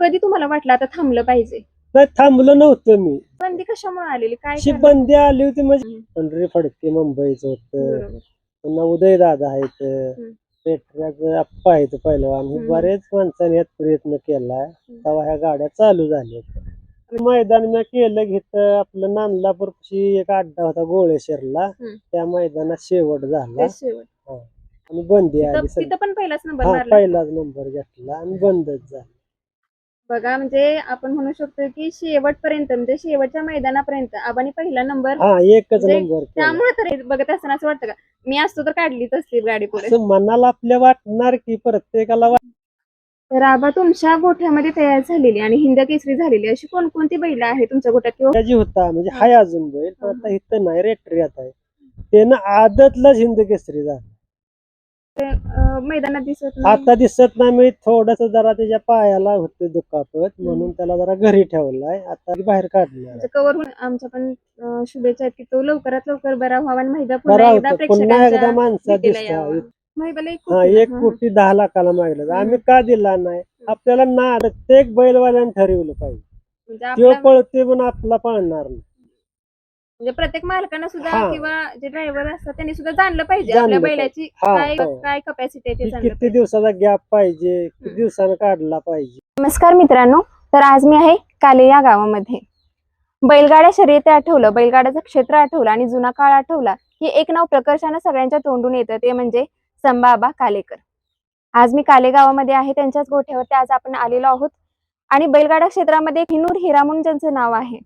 कधी तुम्हाला वाटलं आता थांबलं पाहिजे? नाही थांबलो नव्हतं मी. बंदी कशामुळे आलेली? काय अशी कारण? बंदी आली होती म्हणजे हं. पंढरी फडके मुंबईचं होतं, बरोबर. पुन्हा उदय दादा आहेत, हं. पेटऱ्याचं आप्पा आहेत पहिलवान. हे हं. बरेच माणसांनी यात प्रयत्न केलाय. हं. तेव्हा ह्या गाड्या चालू झाल्या. मैदान मी केलं घेतं आपलं नांदलापूरची एक अड्डा होता गोळेश्वरला, हं. त्या मैदानात शेवट झाला. ते शेवट. हो. आणि बंदी आली सगळी. तिथं पण पहिलाच नंबर हा मारला. पहिलाच नंबर घेतला आणि बंदच झाला. बघा म्हणजे आपण म्हणू शकतो की शेवटपर्यंत म्हणजे शेवटच्या मैदानापर्यंत आबांनी पहिला नंबर हा एकच म्हणजे नंबर केला. त्यामुळे तर बघत असताना असं वाटतं का मी असतो तर काढलीच असती गाडी पुढे. असं मनाला आपल्या वाटणार की प्रत्येकाला तर आबा तुमच्या गोठ्यामध्ये तयार झालेली आणि हिंद केसरी झालेली अशी कोणकोणती बैल आहे तुमच्या गोठ्यात किंवा जी होता म्हणजे हा. हाय अजून बैल पण आता इथं नाही रेट्रियात आहे. त्यानं आदतलाच हिंद केसरी झाला. मैदानात दिसत नाही? आता दिसत नाही मी थोडस जरा त्याच्या पायाला होते दुखापत म्हणून त्याला जरा घरी ठेवलाय. आता बाहेर काढणार. कवर होऊन आमच्या पण शुभेच्छा आहेत की तो लवकरात लवकर बरा व्हावा आणि महिबा बरा पुन्हा एकदा होतो पुन्हा एकदा प्रेक्षकांच्या माणसा भेटीला दिसता. यावा. महिबाला एक हा कोटीला. 1,10,00,000 मागलं. आम्ही का दिला नाही? आपल्याला ना प्रत्येक बैलवाल्यानं ठरवलं पाहिजे. म्हणजे तो आपला पळते म्हणून आपला पळणार नाही. म्हणजे प्रत्येक मालकांना सुद्धा हा. किंवा जे ड्रायव्हर असतात त्यांनी सुद्धा जाणलं पाहिजे जाणलं आपल्या पाहिजे. बैलाची हा, काय हो. काय कपॅसिटी आहे ते की जाणलं किती पाहिजे. दिवसाचा गॅप पाहिजे, किती दिवसानं काढला पाहिजे. नमस्कार मित्रांनो, तर आज मी आहे काले या गावामध्ये. बैलगाड्या शर्यती आठवलं, बैलगाड्याचं क्षेत्र आठवलं आणि जुना काळ आठवला की एक नाव प्रकर्षानं सगळ्यांच्या तोंडून येतं ते म्हणजे संभाआबा कालेकर. आज मी काले गावामध्ये आहे, त्यांच्याच गोठ्यावरती आज आपण आलेलो आहोत आणि बैलगाडा क्षेत्रामध्ये कोहिनूर हिरा म्हणून ज्यांचं नाव आहे,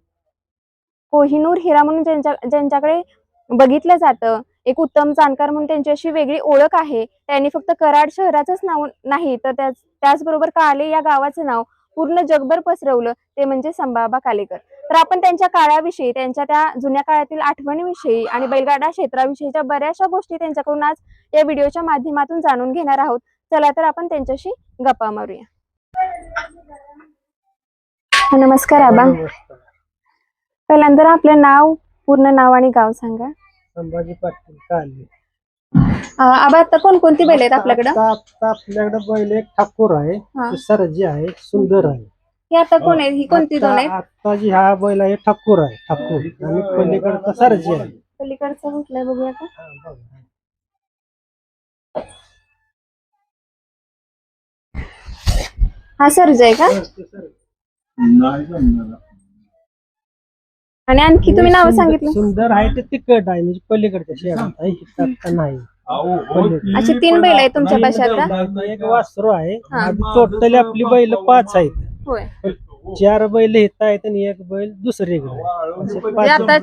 कोहिनूर हिरा म्हणून ज्यांच्याकडे बघितलं जातं, एक उत्तम जाणकार म्हणून त्यांची अशी वेगळी ओळख आहे. त्यांनी फक्त कराड शहराचंच नाव नाही तर त्याचबरोबर काले या गावाचं नाव पूर्ण जगभर पसरवलं ते म्हणजे संभाआबा कालेकर. तर आपण त्यांच्या काळाविषयी, त्यांच्या त्या जुन्या काळातील आठवणीविषयी आणि बैलगाडा क्षेत्राविषयीच्या बऱ्याचशा गोष्टी त्यांच्याकडून आज या व्हिडिओच्या माध्यमातून जाणून घेणार आहोत. चला तर आपण त्यांच्याशी गप्पा मारूया. नमस्कार आबा. पहिल्यांदा आपलं नाव, पूर्ण नाव आणि गाव सांगा. संभाजी पाटील काले. आबा आता कोणकोणती बैल आहेत आपल्याकडे? आपल्याकडे बैल एक ठाकूर आहे, सरजी आहे, सुंदर आहे. हे आता कोण आहे? ही कोणती दोन आहेत? आता जी हा बैल आहे ठाकूर आहे, ठाकूर आणि पलीकडचा सरजी आहे. पलीकडचा कुठला बघूया का? हा सरज आहे का? आणि आणखी तुम्ही नाव सांगितलं? सुंदर आहे ते तिकट आहे म्हणजे पलीकडच्या शेडात आहे, इथं नाही. अशी 3 बैल आहेत तुमच्या पाशी आता? एक वासरू आहे. टोटली आपली बैल 5 आहेत. होय. 4 बैल इथं आहेत आणि एक बैल दुसरीकडे. आता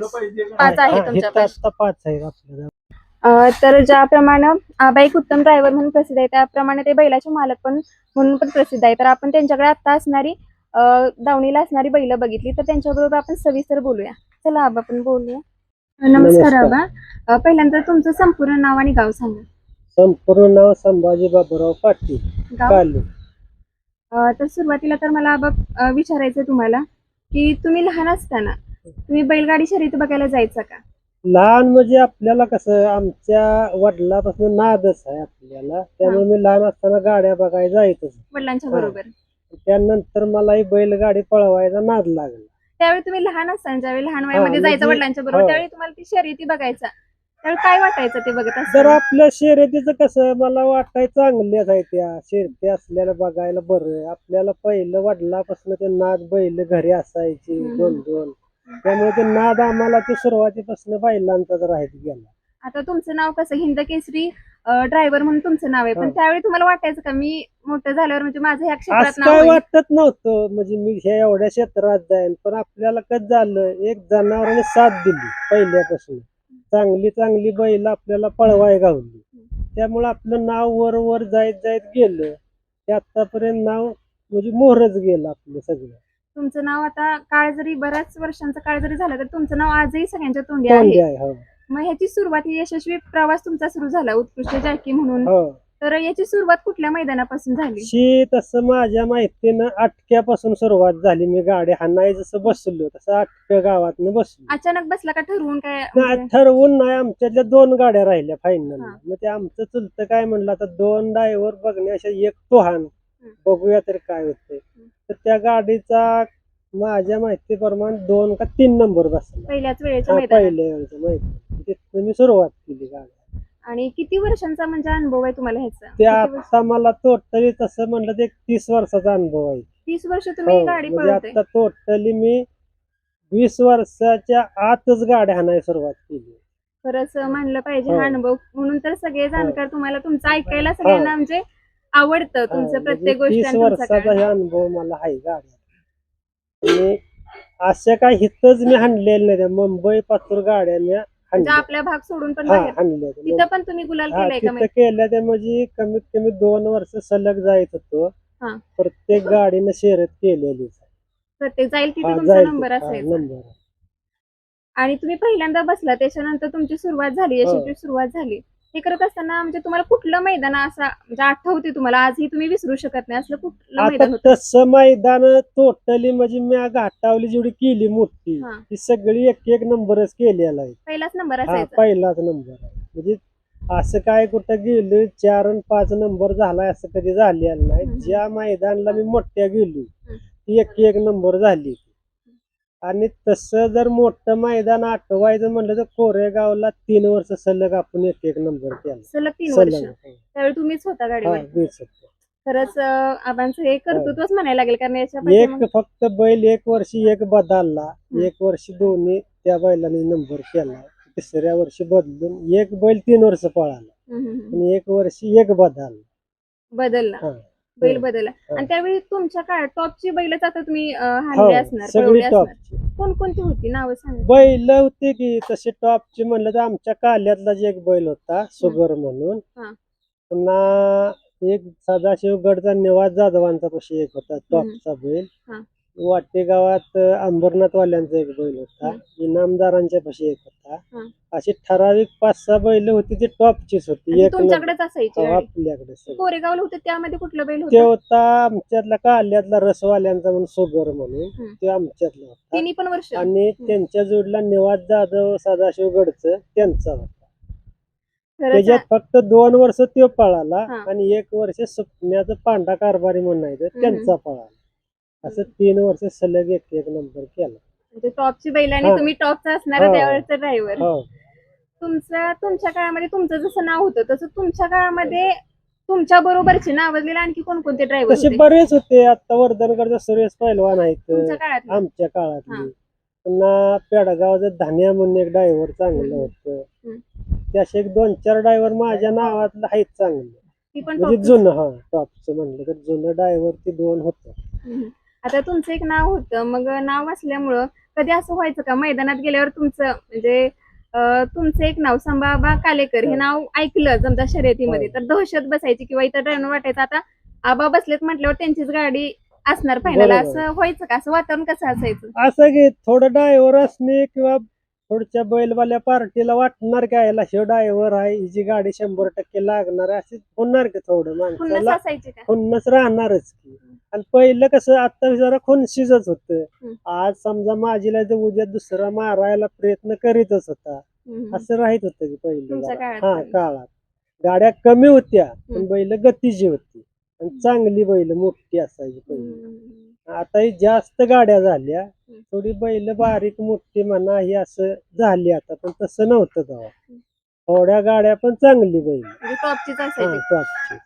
5 आहे तुमच्या पाशी. 5 आहेत आपल्याला. तर ज्याप्रमाणे आबा एक उत्तम ड्रायव्हर म्हणून प्रसिद्ध आहे, त्याप्रमाणे ते बैलाचे मालक पण म्हणून पण प्रसिद्ध आहे. तर आपण त्यांच्याकडे आता असणारी दावणीला असणारी बैल बघितली तर त्यांच्याबरोबर आपण सविस्तर बोलूया. चला आबा आपण बोलूया. नमस्कार आबा. पहिल्यांदा तुमचं संपूर्ण नाव आणि गाव सांगा. संपूर्ण नाव संभाजी बाबूराव पाटील काले. तर सुरुवातीला तर मला आबा विचारायचं तुम्हाला की तुम्ही लहान असताना तुम्ही बैलगाडी शर्यती बघायला जायचा का? लहान म्हणजे आपल्याला कसं आमच्या वडिलापासून नादच आहे आपल्याला, त्यामुळे मी लहान असताना गाड्या बघायला जायचंच वडिलांच्या बरोबर. त्यानंतर मलाही बैलगाडी पळवायचा नाद लागला. त्यावेळी तुम्ही लहान असताना ज्यावेळी लहान वयामध्ये जायचं वडिलांच्या बरोबर त्यावेळी तुम्हाला ती शर्यती बघायचा त्यावेळी काय वाटायचं ते बघत तर असताना? आपल्या शर्यतीचं कसं मला वाटायचं चांगल्याच आहे, त्या शर्यती असल्याला बघायला बरं. आपल्याला पहिलं वडिलापासून ते नाद बैल घरी असायची 2-2, त्यामुळे ते नाद आम्हाला ते सुरुवातीपासून बैलांचाच राहत गेला. आता तुमचं नाव कसं हिंद केसरी ड्रायव्हर म्हणून तुमचं नाव आहे, पण त्यावेळी तुम्हाला वाटायचं का मी मोठं झाल्यावर म्हणजे माझं ह्या क्षेत्रात असं नाव काय होईल? वाटत नव्हतं म्हणजे मी ह्या एवढ्या क्षेत्रात जाईन, पण आपल्याला कसं झालं एक जनावराने साथ दिली पहिल्यापासून, चांगली चांगली बैल आपल्याला पळवाय गावली, त्यामुळे आपलं नाव वर वर जायत जायत गेलं. ते आतापर्यंत नाव म्हणजे मोहरच गेलं आपलं सगळं. तुमचं नाव आता काळ जरी बऱ्याच वर्षांचा काळ जरी झाला तर तुमचं नाव आजही सगळ्यांच्या तोंडी आहे. मग ह्याची सुरुवात यशस्वी प्रवास तुमचा सुरू झाला उत्कृष्ट जॅकी म्हणून, तर याची सुरुवात कुठल्या मैदानापासून झाली? तसं माझ्या माहितीनं अटक्यापासून सुरुवात झाली. मी गाडी हाणाय जसं बसलो तसं अटक्या गावातनं बसलो. अचानक बसला का ठरवून काय? ठरवून नाही, आमच्यातल्या 2 गाड्या राहिल्या फायनल. मग ते आमचं चुलतं काय म्हणलं आता 2 ड्रायव्हर बघण्याच्या एक तो हाण बघूया तरी काय होतंय. तर त्या गाडीचा माझ्या माहितीप्रमाणे 2 का 3 नंबर बसला. पहिल्याच वेळेच्या हा, मैदानात. पहिल्या वेळेचं माहिती तिथून मी सुरुवात केली गाडी. आणि किती वर्षांचा म्हणजे अनुभव आहे तुम्हाला ह्याचा? ते किती वर्ष? आता मला टोटली तसं म्हणलं तर एक 30 वर्षाचा अनुभव आहे. 30 वर्ष तुम्ही हो, गाडी म्हणजे पळवताय. आता टोटली मी 20 वर्षाच्या आतच गाड्या हाणायला सुरुवात केली. खरंच म्हणलं पाहिजे हो. हा अनुभव, म्हणून तर सगळे जाणकार तुम्हाला तुमचं ऐकायला हो. सगळ्यांना म्हणजे आवडतं तुमचं म्हणजे प्रत्येक गोष्ट 30 आणि तुमचा वर्षाचा काळ. हे अनुभव मला आहे गाड्या. आणि अशा काही हिथंच मी हाणलेल्या नाही, त्या मुंबई पातूर गाड्या मी म्हणजे हाणल्या. आपल्या भाग सोडून पण हा, बाहेर हाणल्या. तिथं पण तुम्ही गुलाल हा, केलाय का? तिथं केल्या त्या म्हणजे कमीत कमी 2 वर्ष सलग जायत होतो. हा. प्रत्येक गाडीनं शर्यत केलेली. प्रत्येक जाईल तिथे हा, तुमचा जाईल नंबर तिथं. हा, असायचा. नंबर. आणि तुम्ही पहिल्यांदा बसला त्याच्यानंतर तुमची सुरुवात झाली, हो. यशाची सुरुवात झाली. हे करत असताना म्हणजे तुम्हाला कुठलं मैदान असं म्हणजे आठवते तुम्हाला आजही तुम्ही विसरू शकत नाही असलं कुठलं आता मैदान होतं? तसं मैदान टोटली म्हणजे मी घाटावली जेवढी केली मोठी, हा. ती सगळी एक एक नंबरच केलेला आहे. पहिलाच नंबर हा, असायचा. पहिलाच नंबर आहे. म्हणजे असं काय कुठं गेलो 4 आणि 5 नंबर झालाय असं कधी झालेलं नाही. हम्म. ज्या मैदानला मी मोठ्या गेलो हम्म. ती एक एक नंबर झाली. आणि तसं जर मोठं मैदान आठवायचं म्हणलं तर कोरेगावला 3 वर्ष सलग आपण एक एक नंबर केला. सलग 3 वर्ष. सलग. त्यावेळी तुम्हीच होता हा, गाडीवर. वीस होतं. खरंच आबांचं हे कर्तृत्वच म्हणायला लागेल कारण याच्या एक पाठीमागे फक्त बैल एक वर्षी एक बदलला, हम्म. एक वर्षी दोन्ही त्या बैलाने नंबर केला. तिसऱ्या वर्षी बदलून एक बैल 3 वर्ष पळाला आणि एक वर्षी एक बदलला. बदलला. हा. बैल बदलला. हा. आणि त्यावेळी तुमच्या काळात टॉपची बैलच आता तुम्ही हो, हाणले असणार, सगळी पळवले असणार. टॉपची कोणकोणती होती नावं सांगा? बैल होते की तसे टॉपचे म्हणलं तर आमच्या काल्यातला जे एक बैल होता सुगर म्हणून. हा. पुन्हा एक सदाशिवगडचा निवास जाधवांचा पशी एक होता टॉपचा बैल. हा. वाटेगावात अंबरनाथवाल्यांचा एक बैल होता. इनामदारांच्या पशी एक होता. हा. अशी ठराविक 5-6 बैल होती ती टॉपचीच होती. आणि एक तुमच्याकडेच असायची नंबर. हो, गाडी. आपल्याकडे सगळं. कोरेगावला होते त्यामध्ये कुठलं बैल ते होतं? होता आमच्यातला काल्यातला रसवाल्यांचा म्हणून सुगर म्हणून हम्म. ते आमच्यातला होता. तिन्ही पण वर्ष. आणि त्यांच्या जोडला निवास जाधव सदाशिवगडचं त्यांचा होता. खरंच त्याच्यात फक्त 2 वर्ष तो पळाला हा. आणि 1 वर्ष सुपण्याचं पांढा कारभारी म्हणून आहे त्यांचा पळाला. असं 3 वर्ष सलग एक एक नंबर केला. म्हणजे टॉपची बैल आणि हा. तुम्ही टॉपचा असणारा हो. त्यावेळेचा ड्रायव्हर. हो, तुमच्या काळामध्ये तुमचं जसं नाव होतं तसं तुमच्या काळामध्ये तुमच्या बरोबरचे नावाजलेले आणखी कोणकोणते ड्रायव्हर तसे होते बरेच होते. आता वर्धनगडचा सुरेश पैलवान आहेत तुमच्या काळात? आमच्या काळातली. पुन्हा पेडगावचं धान्या म्हणून एक ड्रायव्हर चांगलं होतं. ते असे एक 2-4 ड्रायव्हर माझ्या नावातलं आहेत चांगले. ती पण म्हणजे टॉपची. जुनं. हा, टॉपचं म्हणलं तर जुनं ड्रायव्हर ते 2 होतं. आता तुमचं एक नाव होतं मग नाव असल्यामुळं कधी असं व्हायचं का मैदानात गेल्यावर तुमचं म्हणजे तुमचं एक नाव संभाबा कालेकर हे हो. नाव ऐकलं समजा शर्यतीमध्ये हो. तर दहशत बसायची किंवा इतर ड्रायव्हर वाटायचं आता आबा बसलेत म्हटल्यावर त्यांचीच गाडी असणार फायनल, बरोबर. असं व्हायचं का? असं वातावरण कसं असायचं? असं की थोडं ड्रायव्हर असणे किंवा थोडच्या बैलवाल्या पार्टीला वाटणार काय याला हे ड्रायव्हर आहे हिची गाडी 100% लागणार आहे असे होणार की थोडं खुन्नस माणसाला असायची का? खुन्नस राहणारच की. आणि पहिलं कसं आता जरा खुनशीच होतं. हम्म. आज समजा माझीला तर उद्या दुसरा मारायला प्रयत्न करीतच होता. असं राहत होतं की पहिलं तुमच्या जरा. काळात हा, पण. काळात गाड्या कमी होत्या पण हम्म. बैल गतीची होती आणि चांगली बैल मोठी असायची पहिली. आता ही जास्त गाड्या झाल्या, थोडी बैल बारीक मोठी म्हणा ही असं झाली आता, पण तसं नव्हतं तेव्हा. थोड्या गाड्या पण चांगली बैल. म्हणजे टॉपचीच हा, असायची. टॉपची.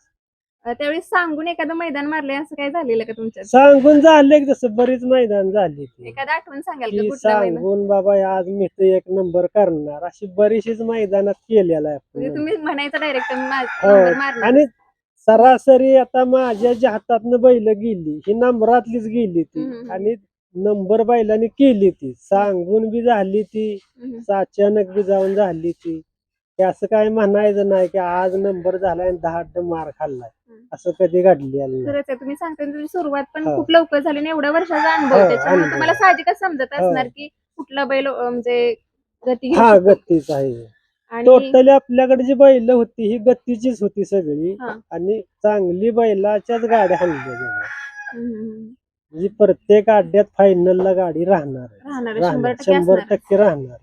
त्यावेळी सांगून एखादं मैदान मारलंय असं काय झालेलं का तुमच्यात? सांगून झाले की जसं बरीच मैदान झाली ती. एखादं आठवण सांगाल का की कुठलं मैदान? सांगून बाबा आज मी ते एक नंबर करणार अशी बरीचशीच मैदानात केलेला आहे म्हणजे आपण. तुम्ही म्हणायचं डायरेक्ट हो. नंबर मारणार. आणि सरासरी आता माझ्या ज्या हातातनं बैल गेली ही नंबरातलीच गेली ती. आणि नंबर बैलांनी केली ती, सांगून बी झाली ती, अचानक बी जाऊन झाली ती. हे असं काय म्हणायचं नाही की आज नंबर झालाय आणि 10 मार खाल्लाय, असं कधी घडलेलं नाही. खरंच आहे, तुम्ही सांगता तुझी सुरुवात पण हो. खूप लवकर झाली आणि एवढ्या वर्षाचा अनुभव हो, त्याच्यामुळे अनुभव. तुम्हाला साहजिकच समजत हो. असणार की कुठला बैल म्हणजे गती घेऊ हा, शकतो. गतीच आहे. आणि टोटली आपल्याकडे जी बैल होती ही गतीचीच होती सगळी. हा. आणि चांगली बैलाच्याच गाड्या हाणल्या गेल्या. म्हणजे प्रत्येक अड्ड्यात फायनलला गाडी राहणार आहे. राहणार राहणार, 100% 100% राहणार.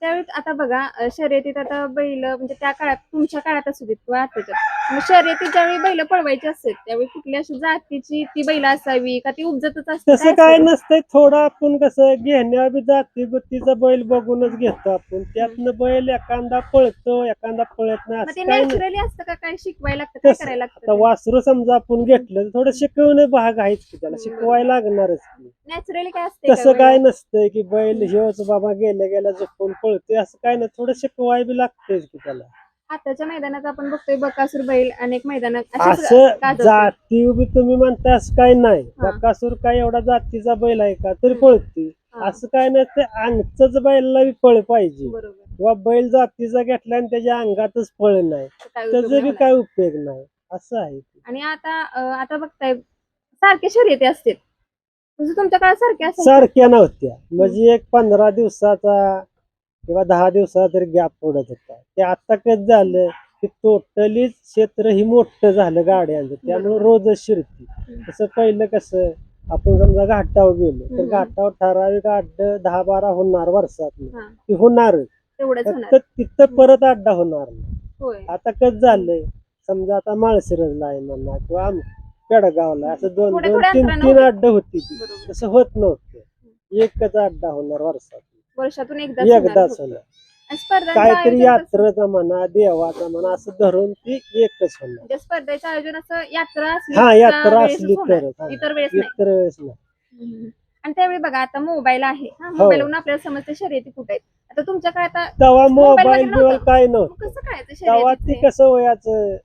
त्यावेळी आता बघा शर्यतीत आता बैल म्हणजे त्या काळात तुमच्या काळात असू देत किंवा आताच्या मग शर्यतीत ज्यावेळी बैल पळवायची असेल त्यावेळी कुठल्या अशी जातीची ती बैल असावी का ती उपजतच असते तसं काय काय असतं? नसतंय. थोडं आपण कसं घेण्या बी जाती बुत्तीचा बैल बघूनच घेतो आपण. त्यातनं बैल एखादा पळतो एखादा पळत नाही मग असं ते काय नाही. नॅचरली असतं का काय शिकवायला लागतं काय तसं करायला आता लागतं वासरू समजा आपण घेतलं तर थोडं शिकवणे भाग आहेच की त्याला शिकवायला लागणारच की. नॅचरली काय असते तसं काय नसतंय की बैल ह्योच बाबा गेल्या गेल्या झोपून पळतोय असं काय नाही. थोडं शिकवाय बी लागतंच की त्याला. आताच्या मैदानात आपण बघतोय बकासूर बैल अनेक मैदानात असेच असं गाजवतोय. जाती बी तुम्ही म्हणता असं काय नाही. हा. बकासूर काय एवढा जातीचा बैल आहे का तरी हम्म. पळतोय. हा, असं काय नाही. ते अंगच बैलाला बी पळ पाहिजे बरोबर किंवा बैल जातीचा घेतला आणि त्याच्या अंगातच पळ नाही तर काय उपयोग त्याचा बी नाही काय होणार. उपयोग नाही असं आहे. आणि आता बघताय सारखे शर्यती असते म्हणजे तुमच्या काळात सारखे असायचे सारख्या नव्हत्या. म्हणजे एक 15 दिवसाचा किंवा 10 दिवसाचा तरी गॅप पडत होता. ते आता कसं झालं की टोटली क्षेत्र ही मोठं झालं गाड्यांचं त्यामुळे रोजच शिरती. तसं पहिलं कसं आपण समजा घाटावर गेलो तर घाटावर ठराविक अड्ड 10-12 होणार वर्षात हा, ती होणारच. तेवढंच फक्त होणार तिथं परत अड्डा होणार नाही. होय आता कसं झालंय समजा आता माळशिरसला आहे म्हणा किंवा पेडगावला असं दोन थोड्या दोन थोड्या तीन अंतरानं तीन होते. अड्डा होती ती. बरोबर तसं होत नव्हतं. एकच अड्डा होणार वर्षात वर्षातून एकदाच होणार एकदाच फक्त. होणार. आणि स्पर्धांचं काहीतरी आयोजन कसं? यात्रेचा म्हणा देवाचा म्हणा असं धरून ती एकच होणार. म्हणजे स्पर्धेचं आयोजन असं यात्रा असली हा त्या यात्रा वेळेसच असली होणार. तरच हा. इतर वेळेस नाही इतर वेळेस नाही. आणि त्यावेळी बघा आता मोबाईल आहे हो. मोबाईलवरून आपल्याला समजते शर्यती कुठे आहेत आता तुमच्या काळात तेव्हा मोबाईल मोबाईल वगैरे बिवाईल नव्हतं. काय मग नव्हतं. कसं कळायचं तेव्हा ती शर्यतीचे कसं वयाचं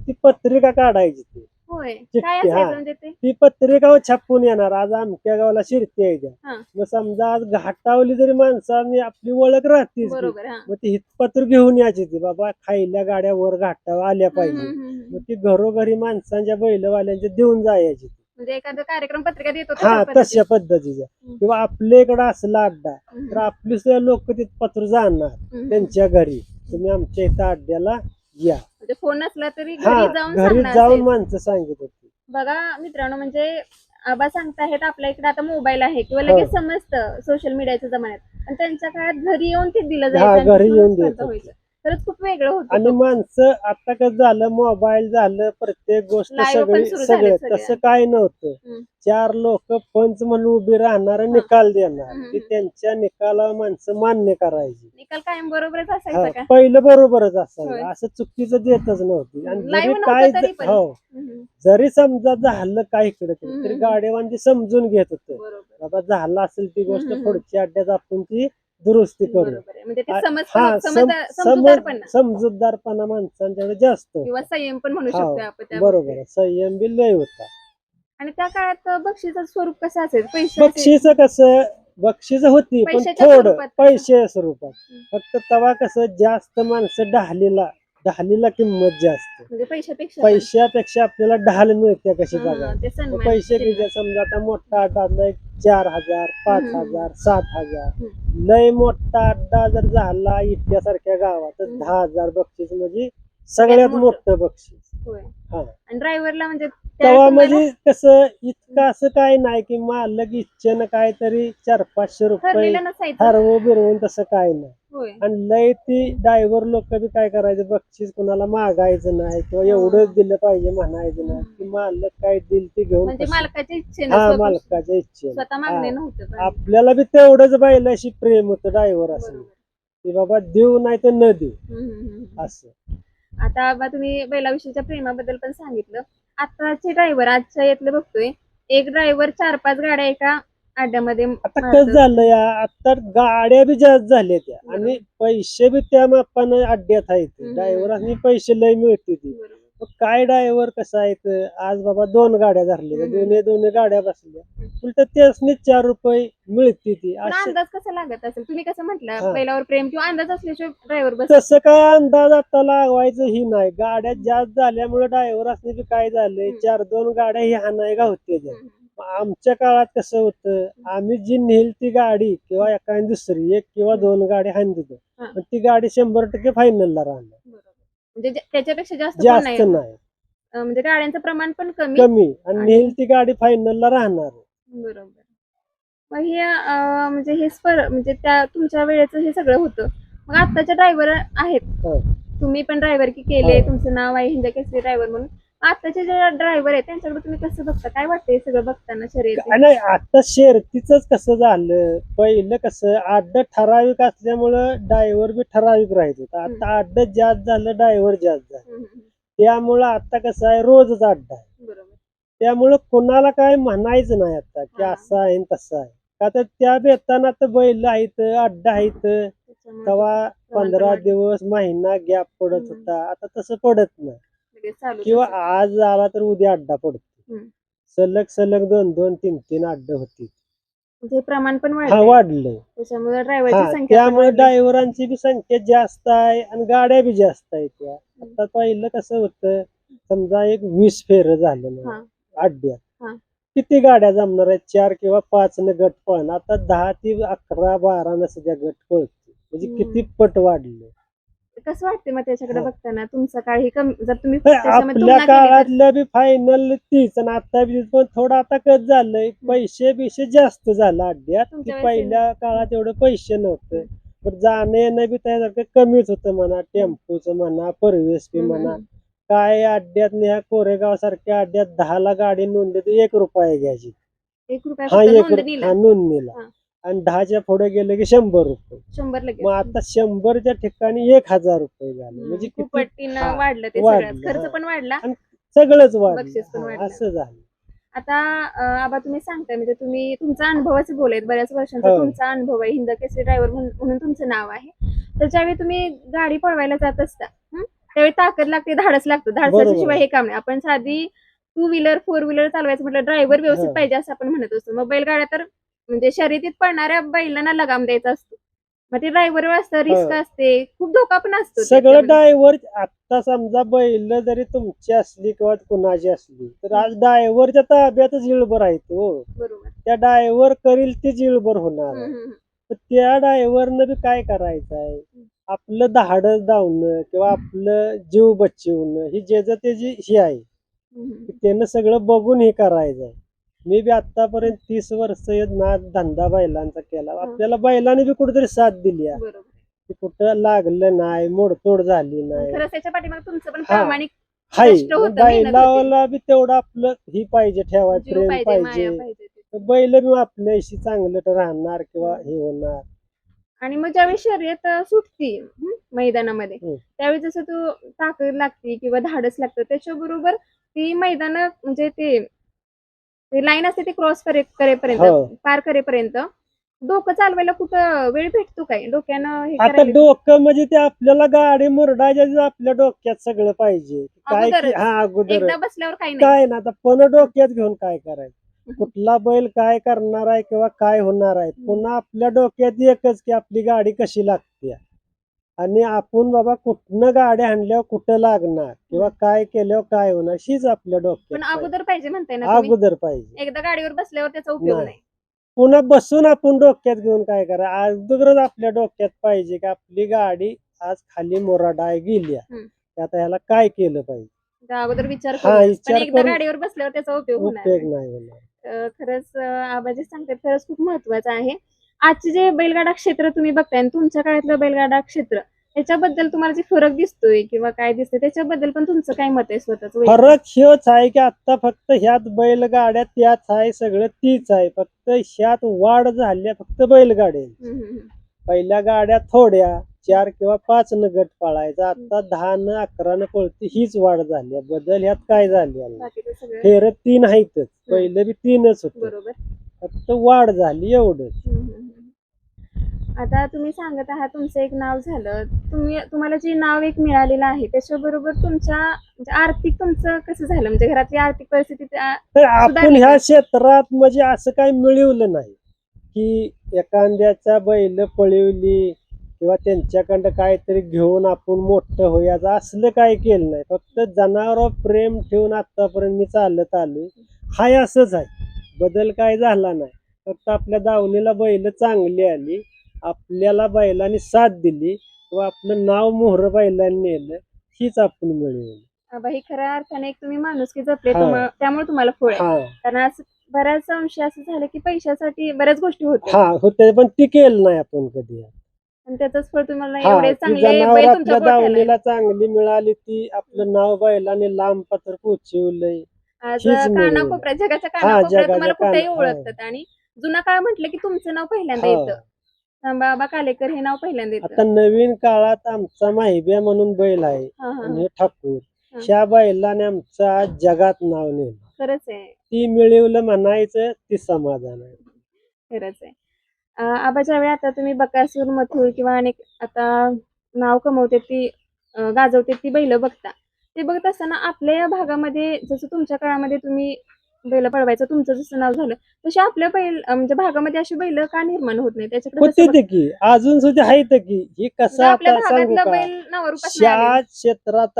ती पत्रिका काढायची ती होय चिठ्ठी, काय हा. असायचं म्हणजे ते ती पत्रिका छापून येणार आज आमच्या गावाला शिरती आहे त्या. हा मग समजा आज घाटावली जरी माणसाने आपली ओळख राहतीच की. बरोबर हा मग ती पत्र घेऊन यायची ती बाबा खायल्या गाड्या वर घाटावर आल्या पाहिजे. मग ती घरोघरी माणसांच्या बैलवाल्यांच्या देऊन जायची. म्हणजे एखादा कार्यक्रम पत्रिका देतो हा तशा पद्धतीच्या किंवा आपल्या इकडं असला अड्डा तर आपली सुद्धा लोक तिथे पत्र जाणार त्यांच्या घरी तुम्ही आमच्या इथं अड्ड्याला या. म्हणजे फोन नसला तरी हा घरी जाऊन घरी सांगणार जाऊन असायचं. माणसं सांगित होती. बघा मित्रांनो म्हणजे आबा सांगतायत आपल्या इकडे आता मोबाईल आहे किंवा लगेच हो. समजतं सोशल मीडियाच्या जमान्यात पण त्यांच्या काळात घरी येऊन ते दिलं हा जायचं आणि घरी तिथूनच येऊन स्पर्धा देत होते. व्हायचं. खरंच खूप वेगळं होतं आणि तो. माणसं आता कसं झालं मोबाईल झालं प्रत्येक गोष्ट Live पण सगळी सुरू सगळं झालेत सगळ्या. तसं काय नव्हतं. हम्म. 4 लोक पंच म्हणून उभी राहणार आणि हा. निकाल देणार हम्म. की त्यांच्या निकालावर माणसं मान्य करायची. निकाल कायम बरोबरच हा, असायचा का पहिलं बरोबरच होय. असायचं असं चुकीचं देतच नव्हती. आणि Live जरी नव्हतं काय तरी पण. हो जरी समजा झालं काय इकडे तरी हम्म. गाडेवान समजून घेत होतं बरोबर बाबा झालं असेल ती गोष्ट हम्म. पुढच्या अड्ड्यात आपण ती दुरुस्ती करू. बरोबर आहे म्हणजे ते हा, समजूतदारपणा समजूतदारपणा माणसांच्याकडे जास्त होता. किंवा संयम पण म्हणू हो, शकतो आपण त्या बरोबर गोष्टीत. आहे. संयम बी लय होता. आणि त्या काळात बक्षीचं स्वरूप कसं असेल पैसे बक्षीस कसं बक्षीस होती पण पैशाच्या थोडं स्वरूपात. पैसे स्वरूपात. फक्त तेव्हा कसं जास्त माणसं ढालीला किंमत जास्त. म्हणजे पैशापेक्षा पैशापेक्षा आपल्याला ढाल मिळते कशी पण. बघा. ते सन्मान पैसे चिन्ह. किती समजा आता मोठा अड्डा 4,000 5,000 7,000 हम्म. लय मोठा अड्डा जर झाला इतक्यासारख्या गावात तर 10,000 बक्षीस म्हणजे सगळ्यात मोठं बक्षीस. होय. हा आणि ड्रायव्हरला म्हणजे तेव्हा म्हणजे कसं इतकं असं काय नाही की मालक इच्छेनं काहीतरी 400-500 रुपये ठरलेलं नसायचं ठरवून बिरवून तसं काय नाही. होय आणि लय ती ड्रायव्हर लोक बी काय करायचं बक्षीस कुणाला मागायचं नाही किंवा एवढंच दिलं पाहिजे म्हणायचं नाही की मालक काय दिल ते घेऊन म्हणजे कसं- मालकाच्या इच्छेनं हा स्वतः- मालकाच्या इच्छेनं. स्वतः मागणे हा. नव्हतं पण. आपल्याला बी तेवढंच बैलाशी प्रेम होतं ड्रायव्हर असं बरोबर. की बाबा देऊ नाही तर न देऊ हम्म. असं. आता आबा तुम्ही बैलाविषयीच्या प्रेमाबद्दल पण सांगितलं आताचे ड्रायव्हर आजच्या यातले बघतोय एक ड्रायव्हर 4-5 गाड्या एका अड्ड्यामध्ये आता मारतो. कसं झालं या आता गाड्या बी जास्त झाल्या त्या आणि पैसे बी त्या मापानं अड्ड्यात आहेत. हम्म. ड्रायव्हरांनी पैसे लय मिळते ती. बरोबर. मग काय ड्रायव्हर कसं आहे आज बाबा 2 गाड्या धरल्या दोन्ही गाड्या बसल्या उलट त्यासनी 4 रुपये मिळते ती पण अशी. अंदाज कसा लागत असेल तुम्ही कसं म्हटलं हा. बैलावर प्रेम किंवा अंदाज असल्याशिवाय ड्रायव्हर बस तसं काय अंदाज आता लावायचं ही नाही. गाड्या जास्त झाल्यामुळे ड्रायव्हर असणे बी काय झालंय 4-2 गाड्या ही हाणाय गावते त्या. आमच्या काळात कसं होतं आम्ही जी नेल ती गाडी किंवा एखादी दुसरी 1 किंवा 2 गाडी हाणत होतो हा. पण ती गाडी 100% फायनलला राहणार म्हणजे त्याच्यापेक्षा जास्त कोण जास्त नाही नाही म्हणजे गाड्यांचं प्रमाण पण कमी कमी आणि नेल ती गाडी फायनलला राहणार. बरोबर. मग हे म्हणजे हे म्हणजे त्या तुमच्या वेळेचं हे सगळं होतं मग आत्ताचे ड्रायव्हर आहेत, हो. तुम्ही पण ड्रायव्हर की केले, हो. तुमचं नाव आहे हिंद केसरी ड्रायव्हर म्हणून. आत्ताचे जे ड्रायव्हर आहेत त्यांच्याकडे तुम्ही कसं बघता, काय वाटतंय सगळं बघताना शर्यती? नाही आता शर्यतीच कसं झालं, पहिलं कसं अड्ड ठराविक असल्यामुळं ड्रायव्हर बी ठराविक राहत होता. आता अड्ड जास्त झालं, ड्रायव्हर जास्त झालं. त्यामुळं आता कसं आहे, रोजच अड्डा आहे. बरोबर. त्यामुळं कोणाला काय म्हणायचं नाही आता की हा. असं आहे आणि तसं आहे. का तर त्या बेताना तर बैल आहेत, अड्डा आहेत. त्याच्यामुळे तेव्हा प्रमाण पण 15 वाढलं. दिवस महिना गॅप पडत हम्म. होता. आता तसं पडत नाही. लगेच चालूच किंवा असतं. आज आला तर उद्या अड्डा पडतो. हम्म. सलग सलग 2-2, 3-3 अड्डे होती. म्हणजे प्रमाण पण हा वाढलंय. वाढलंय. त्याच्यामुळे ड्रायव्हरची हा संख्या पण त्यामुळे वाढली. ड्रायव्हरांची बी संख्या जास्त आहे आणि गाड्या बी जास्त आहेत. त्या आता पहिलं कसं होतं, समजा एक 20 फेर झालं हा. ना अड्ड्यात, हा. किती गाड्या जमणार आहेत? 4 किंवा 5 न गट पळणार. आता 10 ते 11-12 न सध्या गट पळतो. म्हणजे किती पट वाढले. कसं वाटते मग त्याच्याकडे हा. बघताना? तुमचा काळ ही कमी, जर तुम्ही नाही, त्याच्यामध्ये आपल्या तुलना केली तर काळातलं बी फायनल तीच आणि आता बी, पण थोडं आता कच झालंय, पैसे बिशे जास्त झालं अड्ड्यात. की तुमच्या वेळेस पहिल्या काळात एवढे पैसे नव्हते. पण जाणं येणं बी त्यासारखं कमीच होतं म्हणा, टेम्पोचं म्हणा, परवेस बी म्हणा. काय अड्ड्यात ह्या कोरेगाव सारख्या अड्ड्यात 10ला गाडी नोंदली तर ₹1 घ्यायची. 1 रुपया हा फक्त 1 नोंदणीला. हा नोंदणीला. हा. आणि 10च्या पुढे गेले की ₹100. 100 मग लगेच. आता 100च्या ठिकाणी ₹1000 झाले. म्हणजे खूप किती पटीनं हा, वाढलं ते वाढलं, सगळंच. खर्च हा. पण वाढला, आणि सगळंच वाढलं. बक्षीस पण हा, वाढलं. असं झालं. आता आबा तुम्ही सांगताय, म्हणजे तुम्ही तुमचा अनुभवाचे बोलेत, बऱ्याच वर्षांचा हो. तुमचा अनुभव आहे, हिंद केसरी ड्रायव्हर म्हणून तुमचं नाव आहे. तर ज्यावेळी तुम्ही गाडी पळवायला जात असता, त्यावेळी ताकद लागते, धाडस लागतं. धाडसाच्या बरोबर शिवाय आहे. हे काम नाही. आपण साधी 2 व्हीलर 4 व्हीलर चालवायचं म्हटलं, ड्रायव्हर व्यवस्थित हा. पाहिजे असं आपण म्हणत असतो. मग बैलगाड्या तर म्हणजे शर्यतीत पळणाऱ्या बैलांना लगाम द्यायचा असतो. मग ते ड्रायव्हर असतं, रिस्क हो. असते, खूप धोका पण असतो सगळं त्याच्यामध्ये. ड्रायव्हर, आता समजा बैल जरी तुमची असली किंवा कुणाची असली, तर आज ड्रायव्हरच्या ताब्यातच इळभर आहे तो. बरोबर. त्या ड्रायव्हर करील तीच इळभर होणार आहे. हम्म. तर त्या ड्रायव्हरनं बी काय करायचं आहे, आपलं धाडस धावणं किंवा आपलं जीव बचवणं ही ज्याचं त्याची ही आहे. त्यानं सगळं बघून हे करायचं आहे. मी बी आतापर्यंत 30 वर्ष ना धंदा बैलांचा केला. आपल्याला बैलाने बी कुठेतरी साथ दिली आहे. बरोबर. की कुठं लागलं नाही, मोडतोड झाली नाही. खरंच त्याच्या पाठीमागे तुमचं पण हा. प्रामाणिक हाय कष्ट होतं, मेहनत होती. बैलाला बी तेवढं आपलं ही पाहिजे, ठेवाय जीव प्रेम पाहिजे, पाहिजे. माया पाहिजे. तर बैल बी आपल्याशी चांगलं तर राहणार किंवा हे होणार. आणि मग ज्यावेळी शर्यत सुटती मैदानामध्ये, हम्म. त्यावेळी जसं तू ताकद लागते किंवा धाडस लागतं, त्याच्याबरोबर ती मैदान म्हणजे ते लाईन असते, ते क्रॉस करेपर्यंत, हो. पार करेपर्यंत डोकं चालवायला कुठं वेळ भेटतो काय? डोक्यानं हे आता करायला डोकं म्हणजे ते आपल्याला गाडी मुरडायच्या आधी आपल्या डोक्यात सगळं पाहिजे. काय की अगोदरच. हा अगोदर एकदा बसल्यावर काही नाही. काय ना, आता पण डोक्यात घेऊन काय करायचं, कुठला बैल काय करणार आहे किंवा काय होणार आहे. पुन्हा आपल्या डोक्यात एकच की आपली गाडी कशी लागते आणि आपण बाबा कुठनं गाडी आणल्यावर कुठं लागणार किंवा काय केल्यावर काय होणार, हीच आपल्या डोक्यात पण पाहिजे. अगोदर पाहिजे म्हणताय ना तुम्ही? अगोदर पाहिजे. एकदा गाडीवर बसल्यावर त्याचा उपयोग नाही. नाही. पुन्हा बसून आपण डोक्यात घेऊन काय करा, अगोदरच आपल्या डोक्यात पाहिजे की आपली गाडी आज खाली मोराडाय गेली, आता ह्याला काय केलं पाहिजे. त्या अगोदर विचार हा, करून, पण विचार एकदा करून गाडीवर बसल्यावर त्याचा उपयोग होणार उपयोग नाही. नाही होणार. खरंच आबाजी सांगतात, खरंच खूप महत्वाचं आहे. आजचे जे बैलगाडा क्षेत्र तुम्ही बघताय आणि तुमच्या काळातलं बैलगाडा क्षेत्र, त्याच्याबद्दल तुम्हाला जे फरक दिसतोय किंवा काय दिसतंय, त्याच्याबद्दल पण तुमचं काय मत आहे स्वतःच? फरक हेच आहे की आता फक्त ह्यात बैलगाड्या त्याच आहे, सगळं तीच आहे. फक्त ह्यात वाढ झाल्या फक्त बैलगाड्या. पहिल्या गाड्या थोड्या 4 किंवा 5 न गट पाळायचा, आता 10 न 11 न पळती, हीच वाढ झाली. बदल ह्यात काय झाले, बाकीचं सगळं फेर 3 आहेतच, पहिलं बी 3च होत, बरोबर. फक्त वाढ झाली एवढंच. आता तुम्ही सांगत आहात तुमचं एक नाव झालं, तुम्हाला जे नाव एक मिळालेलं आहे, त्याच्याबरोबर तुमच्या म्हणजे आर्थिक तुमचं कसं झालं, म्हणजे घरातली आर्थिक परिस्थिती तर आपण ह्या क्षेत्रात म्हणजे असं काही मिळवलं नाही की एखाद्याच्या बैल पळवली किंवा त्यांच्याकडं काहीतरी घेऊन आपण मोठं होयाचं, असलं काही केलं नाही. फक्त जनावरांवर प्रेम ठेवून आतापर्यंत मी चालत आलोय. हाय असंच आहे, बदल काय झाला नाही. फक्त आपल्या दावणीला बैल चांगली आली, आपल्याला बैलांनी साथ दिली किंवा आपलं नाव मोहर बैलांनी नेलं, हीच आपण मिळवली. आबा ही खऱ्या अर्थाने एक तुम्ही माणुसकी जपले, हा. त्यामुळे तुम्हाला फळ आहे. हा कारण असं बऱ्याच अंशी असं झालं की पैशासाठी बऱ्याच गोष्टी होत्या. हा होते, पण ती केलं नाही आपण कधी. आणि त्याचंच फळ तुम्हाला हा एवढे ती चांगले जनावर बैल तुमच्या आपल्या गोठ्याला आहेत. दावणीला चांगली मिळाली, ती आपलं नाव बैलाने लांब पत्र पोचवलंय, आज हीच मिळवलं. कानाकोपऱ्यात, जगाच्या हा कानाकोपऱ्यात जगाच्या तुम्हाला कुठेही हा ओळखतात आणि जुना काळ म्हटलं की तुमचं नाव पहिल्यांदा येतं. हा संभाबा कालेकर हे नाव पहिल्यांदा येतं. आता नवीन काळात आमचा माहिब्या म्हणून बैल आहे हा हा आणि हा. हे ठाकूर, हा. ह्या बैलाने आमचं आज जगात नाव नेलं. खरंच आहे. ती मिळवलं म्हणायचं, ती समाधान आहे. खरंच आहे. आबा ज्यावेळी आता तुम्ही बकासूर, मथुर किंवा अनेक आता नाव कमवते ती गाजवते ती बैल बघता, ते बघत असताना आपल्या या भागामध्ये जसं तुमच्या काळामध्ये तुम्ही बैल पळवायचं, तुमचं जसं नाव झालं, तशी आपल्या बैल म्हणजे भागामध्ये अशी बैल का निर्माण होत नाही? त्याच्याकडे कसं होते ते की अजून सुद्धा आहेत की ही कसं म्हणजे आपल्या आता सांगू भागातलं का, बैल नावावर उपासना आलेलं. ह्या क्षेत्रात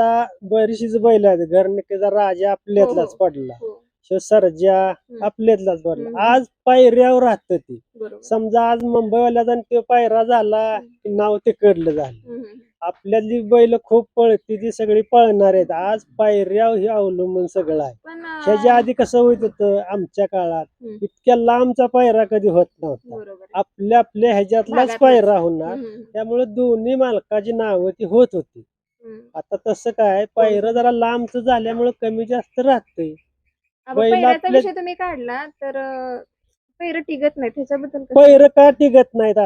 बरीचशीच बैल आहेत. घरनिकेचा राजा आपल्यातलाच हो. पडला, हो. शिव सर्जा हम्म. आपल्यातलाच पडला. हम्म. आज पायऱ्यावर राहतं ती. बरोबर. समजा आज मुंबईवाल्याचा तो पायरा झाला की नाव तिकडलं झालं. हम्म. आपल्यातली बैल खूप पळती, ती सगळी पळणार आहेत. आज पायऱ्यावर हे अवलंबून सगळं आहे. पण ह्याच्या आधी कसं होत होतं आमच्या काळात, हम्म. इतक्या लांबचा पायरा कधी होत नव्हता. बरोबर आहे. आपल्या आपल्या ह्याच्यातलाच भागातलंच. पायरा होणार, हम्म. त्यामुळे दोन्ही मालकाची नावं ती होत होती. हम्म. आता तसं काय, पायरं जरा लांबच झाल्यामुळे कमी जास्त राहतंय. अबा, बैल पैऱ्याचा आपल्या विषय तुम्ही काढला तर पैर टिकत नाही त्याच्याबद्दल कसं? पैर का टिकत नाहीत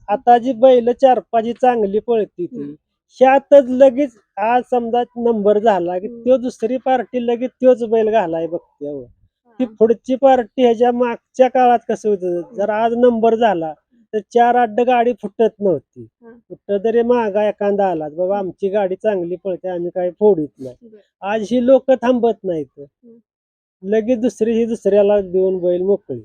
आता जी बैल 4-5 चांगली पळती ती हम्म. ह्यातच लगेच आज समजा नंबर झाला की हम्म. तो दुसरी पार्टी लगेच तोच बैल घालाय बघते हो. ती हा. पुढची पार्टी ह्याच्या मागच्या काळात कसं होतं, जर आज नंबर झाला तर 4-8 गाडी फुटत नव्हती. हा. कुठं तरी मागा एखादा आला बाबा आमची गाडी चांगली पळते, आम्ही काही फोडीत नाही. बरं. आज ही लोक थांबत नाहीत, लगेच दुसरी ही दुसऱ्याला देऊन बैल मोकळी.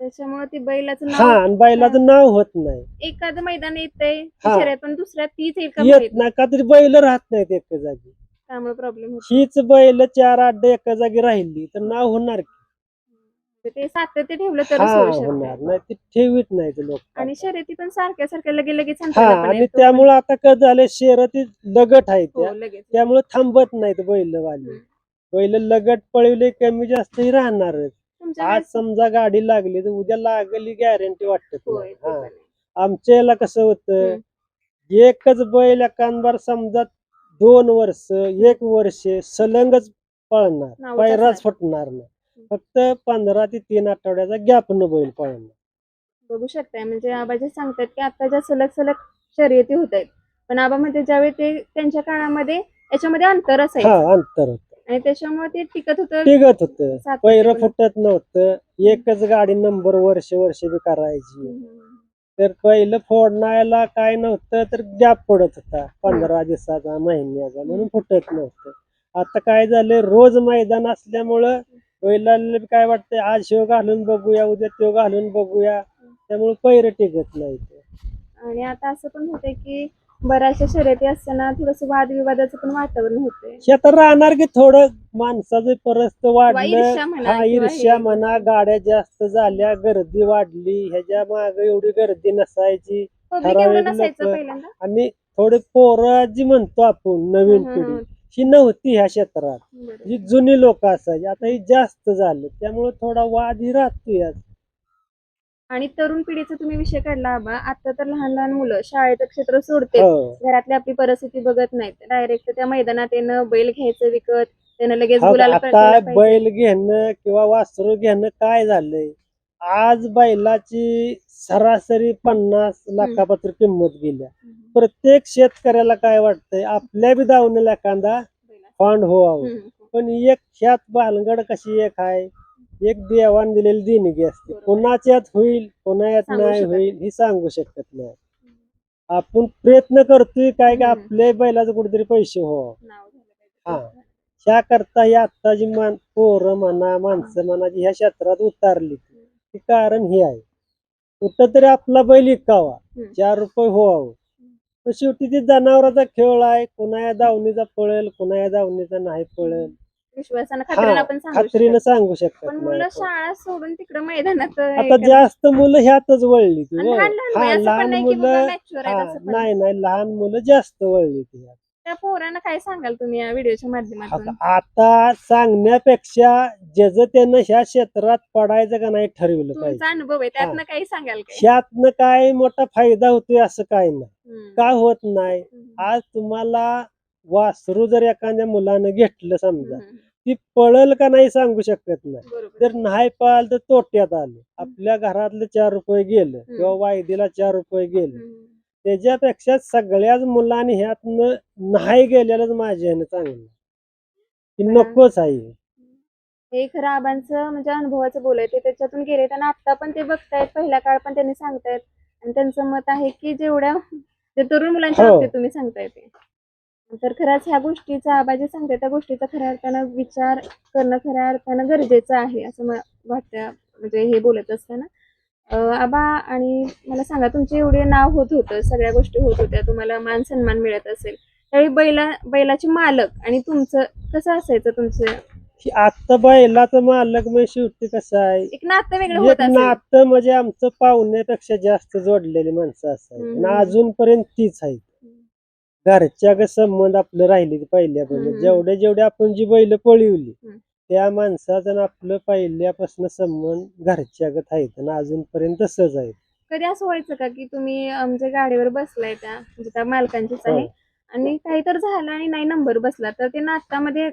त्याच्यामुळे ती बैलाचं हा नाव आणि बैलाचं नाव होत नाही, एखादं मैदान येतंय हा. शर्यत, पण दुसऱ्या तीच येईल का येत माहित नाही का तरी बैल राहत नाहीत एका जागी. त्यामुळे प्रॉब्लेम होतो. हीच बैल 4-8 एका जागी राहिली तर नाव होणार की. ते सातत्य ठेवलं हा तरच होऊ होणार शकते. नाही, ते ठेवीत नाही ते लोक. आणि शर्यती पण सारख्या सारख्या लगेच हा संपायला पण आणि येतो. त्यामुळे आता कसं झालंय, शर्यती लगट आहे त्या, हो, लगेच. त्यामुळे थांबत नाहीत बैलवाली. हम्म. बैल लगट पळवले कमी जास्तही राहणारच. तुमच्या आज वेळेस समजा गाडी लागली तर उद्या लागली गॅरंटी वाटत होय, नाही. ते हा. पण आहे. आमच्या याला कसं होतं, एकच बैल एखादबार समजा 2 वर्ष 1 वर्ष सलंगच पळणार, नावच पैराच असणार. फुटणार नाही. फक्त 15 ते 3 आठवड्याचा गॅपनं बैल पळणार. बघू शकताय म्हणजे आबा जे सांगतात की आता ज्या सलग शर्यती होत आहेत, पण आबा म्हणजे ज्यावेळी ते त्यांच्या काळामध्ये याच्यामध्ये अंतर हा असायचं अंतर होत, आणि त्याच्यामुळे ते टिकत होतं. टिकत होतं, सातत्य पैर पण. फुटत नव्हतं. एकच गाडी नंबर वर्ष बी करायची. तर पहिलं फोडण्याला काय नव्हतं, तर गॅप पडत होता 15 दिवसाचा, महिन्याचा, म्हणून फुटत नव्हतं. आता काय झालंय, रोज मैदान असल्यामुळं बैलाला काय वाटतंय, आज शिव घालून बघूया, उद्या तो घालून बघूया, त्यामुळे पैर टिकत नाही. आणि आता असं पण होतंय की बऱ्याचशा शर्यती असताना थोडस वादविवादाचं पण वातावरण होतंय. हे आता राहणार की थोडं माणसाचं परस्त वाढलं, ईर्ष्या म्हणा हा किंवा ईर्ष्या हे. म्हणा, गाड्या जास्त झाल्या, गर्दी वाढली, ह्याच्या माग एवढी गर्दी नसायची. पब्लिक एवढं ठराविक नसायचं लोकं पहिल्यांदा. आणि थोडे पोरं जी म्हणतो आपण नवीन पिढी, ही नव्हती ह्या क्षेत्रात. बरोबर. जी जुनी लोक असायची, आता ही जास्त झालं, त्यामुळे थोडा वाद ही राहतो यात. आणि तरुण पिढीचा तुम्ही विषय काढला आबा, आता तर लहान लहान मुलं शाळेचं क्षेत्र सोडते, हो. घरातली आपली परिस्थिती बघत नाहीत, डायरेक्ट त्या मैदानात येणं, बैल घ्यायचं विकत, त्यानं लगेच हो का, गुलाल आता केलं पाहिजे. बैल घेणं किंवा वासरू घेणं काय झालंय, आज बैलाची सरासरी 50 लाखापत्र किंमत गेल्या. प्रत्येक शेतकऱ्याला काय वाटतंय, आपल्या बी दावणीला एखादा फंड व्हावं, पण एक ह्यात भानगड कशी एक आहे, एक देवान दिलेली देणगी असते. बरोबर. कोणाच्यात होईल कोणाच्यात सांगू नाही शकत होईल ही सांगू शकत नाही. आपण प्रयत्न करतोय काय की आपल्या बैलाचं कुठेतरी पैसे व्हावं. नाव झालं हा. पाहिजे. त्याकरता ही आता जी पोरं म्हणा, माणसं म्हणा, जी ह्या क्षेत्रात उतारली, ते कारण हे आहे, कुठंतरी आपला बैल विकावा, 4 रुपये व्हावं. पण शेवटी ते जनावराचा खेळ आहे, कोणा या दावणीचा पळेल, कोणा या दावणीचा नाही पळेल, विश्वासानं खात्रीनं आपण सांगू खात्रीनं शकतो. सांगू शकत पण नाही मुलं आपण. शाळा सोडून तिकडे मैदानात आता जास्त मुलं ह्यातच वळली ती. लहान लहान वय, असं पण लहान नाही की बाबा मुलं, मॅच्युअर आहेत असं पण नाही लहान मुलं जास्त वळली ती ह्यात. त्या पोरांना काय सांगाल तुम्ही या व्हिडिओच्या माध्यमातून? आता सांगण्यापेक्षा ज्याचं त्यानं ह्या क्षेत्रात पडायचं का नाही ठरविलं तुमचा पाहिजे. अनुभव आहे त्यातनं काही सांगाल काय? ह्यातनं काय मोठा फायदा होतोय असं काय नाही. हम्म. का होत नाही? हम्म. आज तुम्हाला वासरू जर एखाद्या मुलानं घेतलं समजा, हम्म. ती पळल का नाही सांगू शकत नाही. बरोबर. जर नाही पळाल तर तोट्यात आलं. आपल्या घरातलं 4 रुपये गेलं किंवा वायदीला 4 रुपये गेले. हम्म. त्याच्यापेक्षा सगळ्याच मुलांनी ह्यातनं नाही गेलेलंच माझ्या ह्यानं चांगलं, की नकोच आहे. हे खरं आबांचं म्हणजे अनुभवाचं बोलायचं त्याच्यातून गेले त्यांना आता पण ते बघतायत, पहिला काळ पण त्यांनी सांगतायत आणि त्यांचं मत आहे की जेवढ्या जे तरुण मुलांच्या हो. बाबतीत तुम्ही सांगताय ते तर खरंच ह्या गोष्टीचा आबा जे सांगताय त्या गोष्टीचा खऱ्या अर्थानं विचार करणं खऱ्या अर्थानं गरजेचं आहे असं वाटतं म्हणजे हे बोलत असताना. आबा आणि मला सांगा तुमचे एवढे नाव होत होतं, सगळ्या गोष्टी होत होत्या, तुम्हाला मान सन्मान मिळत असेल, त्यावेळी बैलाचे मालक आणि तुमचं कसं असायचं तुमचं की आता बैलाचं मालक म्हणजे शेवटी कसं आहे, एक नातं वेगळं होत एक असेल? नातं म्हणजे आमचं पाहुण्यापेक्षा जास्त जोडलेली माणसं असायची हम्म. आणि अजूनपर्यंत तीच आहे. घरच्या संबंध आपलं राहिले पहिल्यापासून. हम्म. जेवढे आपण जी बैल पळवली हम्म. त्या माणसाचं आपलं पहिल्यापासून संबंध घरच्यागत आहेत आणि अजूनपर्यंत तसंच आहे. कधी असं व्हायचं का की तुम्ही आमच्या गाडीवर बसलाय त्या म्हणजे त्या मालकांचीच आहे हो. आणि काही तर झालं आणि नाही नंबर बसला तर ते नात्यामध्ये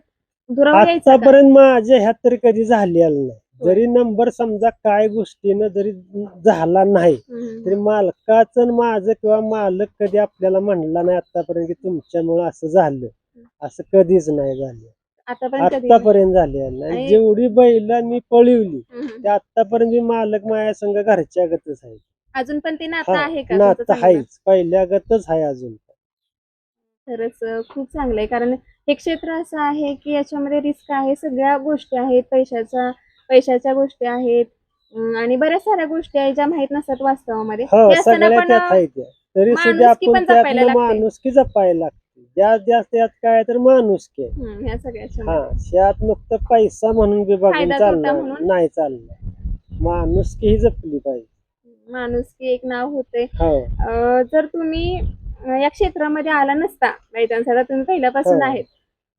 दुरावा यायचा का? आतापर्यंत माझ्या ह्यात तरी कधी झालेलं नाही. होय. जरी नंबर समजा काय गोष्टीनं जरी झाला नाही हम्म. तरी मालकाचं आणि माझं किंवा मालक कधी आपल्याला म्हणला नाही आतापर्यंत की तुमच्यामुळं असं झालं, असं कधीच नाही झालं. आतापर्यंत कधी आतापर्यंत झालेलं नाही. आणि- जेवढी बैल मी पळवली हम्म. ते आतापर्यंत मी मालक माझ्या संघ घरच्यागतच आहे. अजून पण ते नातं हा, आहे का नातं तुमचं चांगलं? आहेच, पहिल्यागतच आहे अजून. खरंच खूप चांगलं आहे कारण हे क्षेत्र असं आहे की याच्यामध्ये रिस्क आहे, सगळ्या गोष्टी आहेत, पैशाच्या गोष्टी आहेत आणि बऱ्याच साऱ्या गोष्टी आहेत ज्या माहित नसतात वास्तवामध्ये. हो, ते असताना सगळ्या पण त्यात आहे त्या. तरी सुद्धा माणुसकी आपण पण जपायला त्यातनं लागते. माणुसकी जपायला लागते. जास्त यात काय तर माणुसकी आहे. ह्या सगळ्याच्या हा, यात नुकतं पैसा म्हणून बी बघून फायदा तोटा चालणार म्हणून? नाही, चालणार. माणुसकी ही जपली पाहिजे. माणुसकी एक नाव होते. हो. जर तुम्ही या क्षेत्रामध्ये आला नसता बाय चान्स, आता तुम्ही पहिल्यापासून हो. आहेत,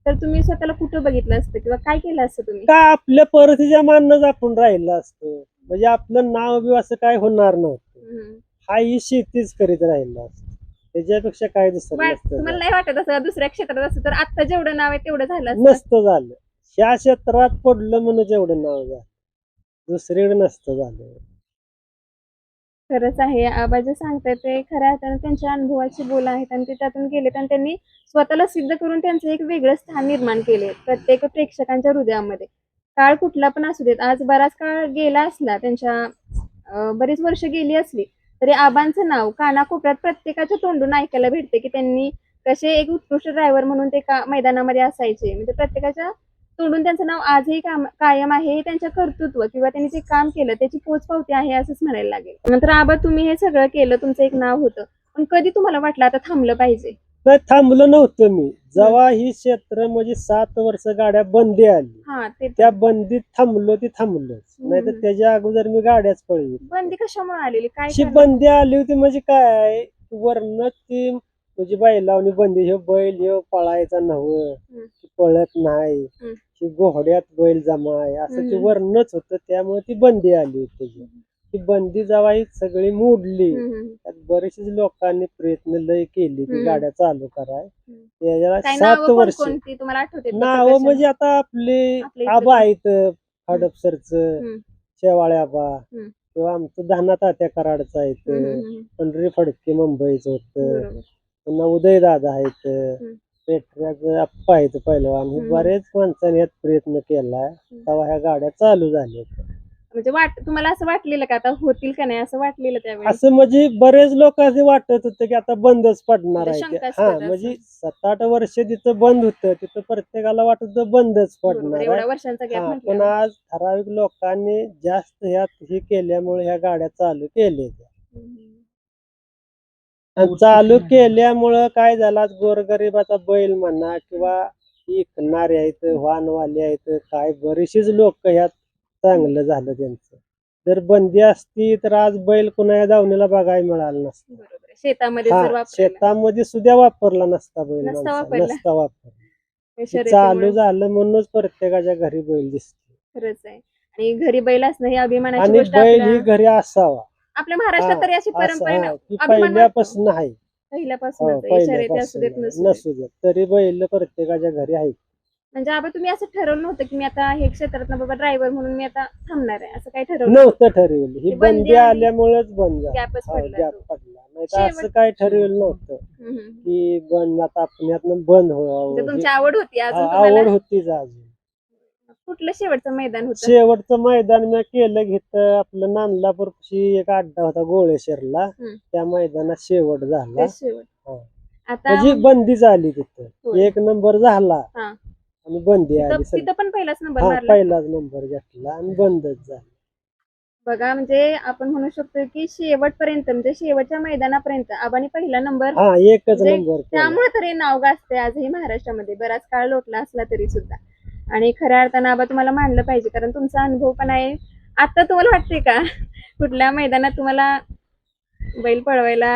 तर तुम्ही स्वतःला कुठं बघितलं असतं किंवा काय केलं असतं तुम्ही? का आपल्या परिस्थितीच्या मानच आपण राहिलं असतो, म्हणजे आपलं नाव बी असं काय होणार नव्हतं. हम्म. हा ही शेतीच करीत राहिला असतो, त्याच्यापेक्षा काय दुसरं नसतं तुम्हाला झालं. नाही वाटत असं दुसऱ्या क्षेत्रात असतं तर आता जेवढं नाव आहे तेवढं झालं असतं? नसतं झालं. ह्या क्षेत्रात पडलं म्हणून जेवढं नाव झालं, दुसरीकडे नसतं झालं. खरंच आहे, आबा जे सांगतायत ते खऱ्या अर्थानं त्यांच्या अनुभवाची बोल आहेत आणि ते त्यातून गेलेत आणि त्यांनी स्वतःला सिद्ध करून त्यांचं एक वेगळं स्थान निर्माण केले प्रत्येक प्रेक्षकांच्या हृदयामध्ये. काळ कुठला पण असू देत, आज बराच काळ गेला असला त्यांच्या बरीच वर्ष गेली असली तरी आबांचं नाव कानाकोपऱ्यात प्रत्येकाच्या तोंडून ऐकायला भेटते की त्यांनी कसे एक उत्कृष्ट ड्रायव्हर म्हणून ते मैदानामध्ये असायचे. म्हणजे प्रत्येकाच्या तोंडून त्यांचं नाव आजही कायम आहे. हे त्यांच्या कर्तृत्व किंवा त्यांनी जे काम केलं त्याची पोचपावती आहे असंच म्हणायला लागेल. नंतर आबा तुम्ही हे सगळं केलं, तुमचं एक नाव होतं, पण कधी तुम्हाला वाटलं आता थांबलं पाहिजे? नाही, थांबलो नव्हतं मी. जेव्हा ही क्षेत्र म्हणजे 7 वर्ष गाड्या बंदी आली, हा, ते त्या बंदीत थांबलो ती थांबलोच. नाही तर त्याच्या अगोदर मी गाड्याच पळवी. बंदी कशामुळे आलेली, काय अशी कारण? बंदी आली होती म्हणजे काय, वरण ती म्हणजे बैलावणी बंदी, हे बैल हे पळायचा नव्ह, पळत नाही, की घोड्यात बैल जमाय असं ते वर्णच होतं, त्यामुळे ती बंदी आली होती त्याची. ती बंदी जेव्हा ही सगळी मोडली, त्यात बरेचसे लोकांनी प्रयत्न लय केली ती गाड्या चालू कराय. त्याला काय 7 नावं वर्ष कोणती तुम्हाला आठवते? नाव म्हणजे आता आपले आपले आबा आहेत, हडपसरचं शेवाळे आबा, किंवा आमचं धाना तात्या कराडचं आहेत, पंढरी फडके मुंबईचं होतं, पुन्हा उदय दादा आहेत, पेटऱ्याचं आप्पा आहेत पहिलवान. हे बरेच माणसांनी यात प्रयत्न केलाय, तेव्हा ह्या गाड्या चालू झाल्या. म्हणजे तुम्हाला असं वाटलेलं का आता होतील का नाही असं वाटलेलं त्यावेळी? असं म्हणजे बरेच लोक असं वाटत होतं की आता बंदच पडणार आहे ते. शंकास्पद हा, असं. म्हणजे 7-8 वर्ष तिथं बंद होतं, तिथं प्रत्येकाला वाटत होतं बंदच पडणार एवढ्या आहे. वर्षांचा गॅप हा, पण म्हटलं. आज ठराविक लोकांनी जास्त ह्यात हे केल्यामुळे ह्या गाड्या चालू केल्या. आणि चालू केल्यामुळं काय झालं, आज गोरगरिबाचा बैल म्हणा किंवा विकणारे आहेत, वाहनवाले आहेत, काय बरीचशीच लोक ह्यात चांगलं झालं त्यांचं. जर बंदी असती तर आज बैल कुणा दावणीला बघायला मिळालं नसतं. बरोबर आहे. शेतामध्ये हा जर वापरला शेतामध्ये सुद्धा वापरला नसता बैल नसता माणसाने, वापरला. नसता वापरला. ते शर्यतीमुळे चालू झालं म्हणूनच प्रत्येकाच्या घरी बैल दिसते. खरंच आहे. आणि घरी बैल असणं ही अभिमानाची आणि गोष्ट बैल आपल्या ही घरी असावा. आपल्या महाराष्ट्रात तरी अशी असं परंपरा हा की अभिमान वाटतो. पहिल्यापासून आहे. हो, पहिल्यापासूनच आहे. शर्यती असू देत पहिल्यापासून नसू देत. नसू देत तरी बैल प्रत्येकाच्या घरी आहेत. म्हणजे आबा तुम्ही असं ठरवलं नव्हतं की मी आता हे क्षेत्रात बाबा ड्रायव्हर म्हणून मी आता थांबणार आहे, असं काही ठरवलं नव्हतं ठरवलं. ही ही बंदी बंदी आली, आल्यामुळेच बंद झालं. गॅपच पडला गॅप तो. पडला. नाही तर असं शेवट- काय ठरवलं नव्हतं हम्म, हम्म. की बंद आता आपल्यातनं बंद म्हणजे व्हावं. तुमची आवड होती अजून आवड तुम्हाला. होतीच अजून. कुठलं शेवटचं मैदान होतं? शेवटचं मैदान मी केलं घेतं आपलं नांदलापूरची एक अड्डा होता गोळेश्वरला, हम्म. त्या मैदानात शेवट झाला. ते शेवट. हा. आता म्हणजे बंदी झाली तिथं. होय. 1 नंबर झाला हा. आणि बंदी आली तिथं सगळी. तिथं पण पहिलाच नंबर हा मारला पहिलाच नंबर घेतला आणि बंदच झाला. बघा. म्हणजे आपण म्हणू शकतो की शेवटपर्यंत म्हणजे शेवटच्या मैदानापर्यंत आबानी पहिला नंबर, हा एकच म्हणजे नंबर केला. त्यामुळे तरी नाव गाजते आजही महाराष्ट्रामध्ये. बराच काळ लोटला असला तरी सुद्धा. आणि खऱ्या अर्थानं आबा तुम्हाला मानलं पाहिजे, कारण तुमचा अनुभव पण आहे. आता तुम्हाला वाटते का कुठल्या मैदानात तुम्हाला बैल पळवायला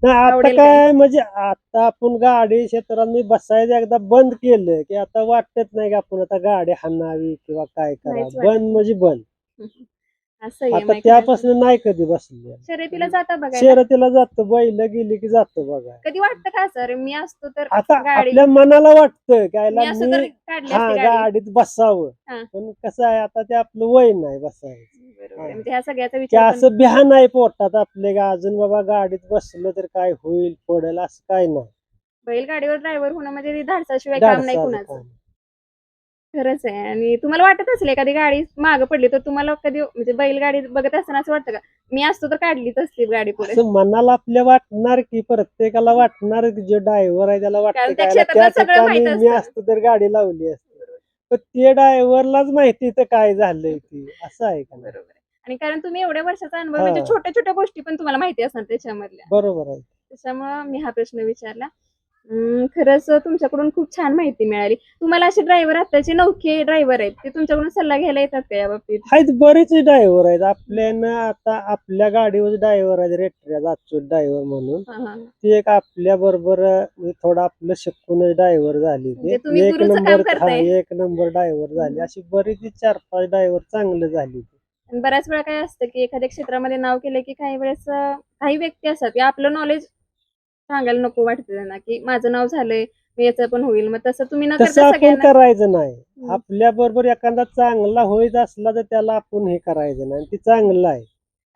नाही आता आवडेल काय म्हणजे आता आपण गाडी क्षेत्रात मी बसायचं एकदा बंद केलं की आता वाटत नाही की आपण आता गाडी हाणावी किंवा काय नाहीच करावं. वाटत. बंद म्हणजे बंद. असं आहे आता माहिती त्यापासून नाही कधी बसले. शर्यतीला जाता बघायला. शर्यतीला जातो, बैल गेली की जातो बघा. कधी वाटतं का सर मी असतो तर आता गाडी, आपल्या मनाला वाटतं काय मी असतो तर मी काढली हा असती गाडी. गाडीत बसावं, हा. पण कसं आहे आता ते आपलं वय नाही बसायचं. बरोबर आहे. हा. म्हणजे ह्या सगळ्याचा की विचार पण असं बिहा नाही पोटात आपले का अजून बाबा गाडीत बसलं तर काय होईल पडेल असं काय नाही. बैलगाडीवर ड्रायव्हर होणं म्हणजे धाडसाशिवाय काम नाही धाडसाचं कुणाचं. काम. खरंच आहे. आणि तुम्हाला वाटत असेल एखादी गाडी मागे पडली तर तुम्हाला कधी म्हणजे बैलगाडी बघत असताना असं वाटतं का मी असतो तर काढलीच असती गाडी पुढे? असं मनाला आपल्या वाटणार की प्रत्येकाला वाटणार की जो ड्रायव्हर आहे त्याला वाटतं कारण त्या काय त्या क्षेत्रातलं सगळं ठिकाणी माहित मी असतं. असतो तर गाडी लावली असती. पण ते ड्रायव्हरलाच माहिती तर काय झालंय ती असं आहे का नाही? बरोबर आहे. आणि कारण तुम्ही एवढ्या वर्षाचा अनुभव हा. म्हणजे छोट्या छोट्या गोष्टी पण तुम्हाला माहिती असणार त्याच्यामधल्या. बरोबर आहे. त्याच्यामुळं मी हा प्रश्न विचारला. खरंच तुमच्याकडून खूप छान माहिती मिळाली. तुम्हाला असे ड्रायव्हर आताचे नौके ड्रायव्हर आहेत ते तुमच्याकडून सल्ला घ्यायला येतात का या बाबतीत? आहेत बरेच ड्रायव्हर आहेत आपल्यानं. आता आपल्या गाडीवर ड्रायव्हर आहेत रेटऱ्या अच्युत ड्रायव्हर म्हणून. हा, हा. ती एक आपल्या बरोबर थोडं आपलं शिकूनच ड्रायव्हर झाली. म्हणजे ते तुम्ही एक गुरुचं काम नंबर करताय. 1 नंबर ड्रायव्हर झाली. अशी बरीच 4-5 ड्रायव्हर चांगलं झाली. आणि बऱ्याच वेळा काय असतं की एखाद्या क्षेत्रामध्ये नाव केलं की काही वेळेस काही व्यक्ती असतात की आपलं नॉलेज सांगायला नको वाटतं त्यांना की माझं नाव झालंय मी याचं पण होईल. मग तसं तुम्ही न तसं करता आपण सगळ्यांना करायचं नाही. हम्म. आपल्या बरोबर एखादा चांगला होईत असला तर त्याला आपण हे करायचं नाही. ती चांगलं आहे.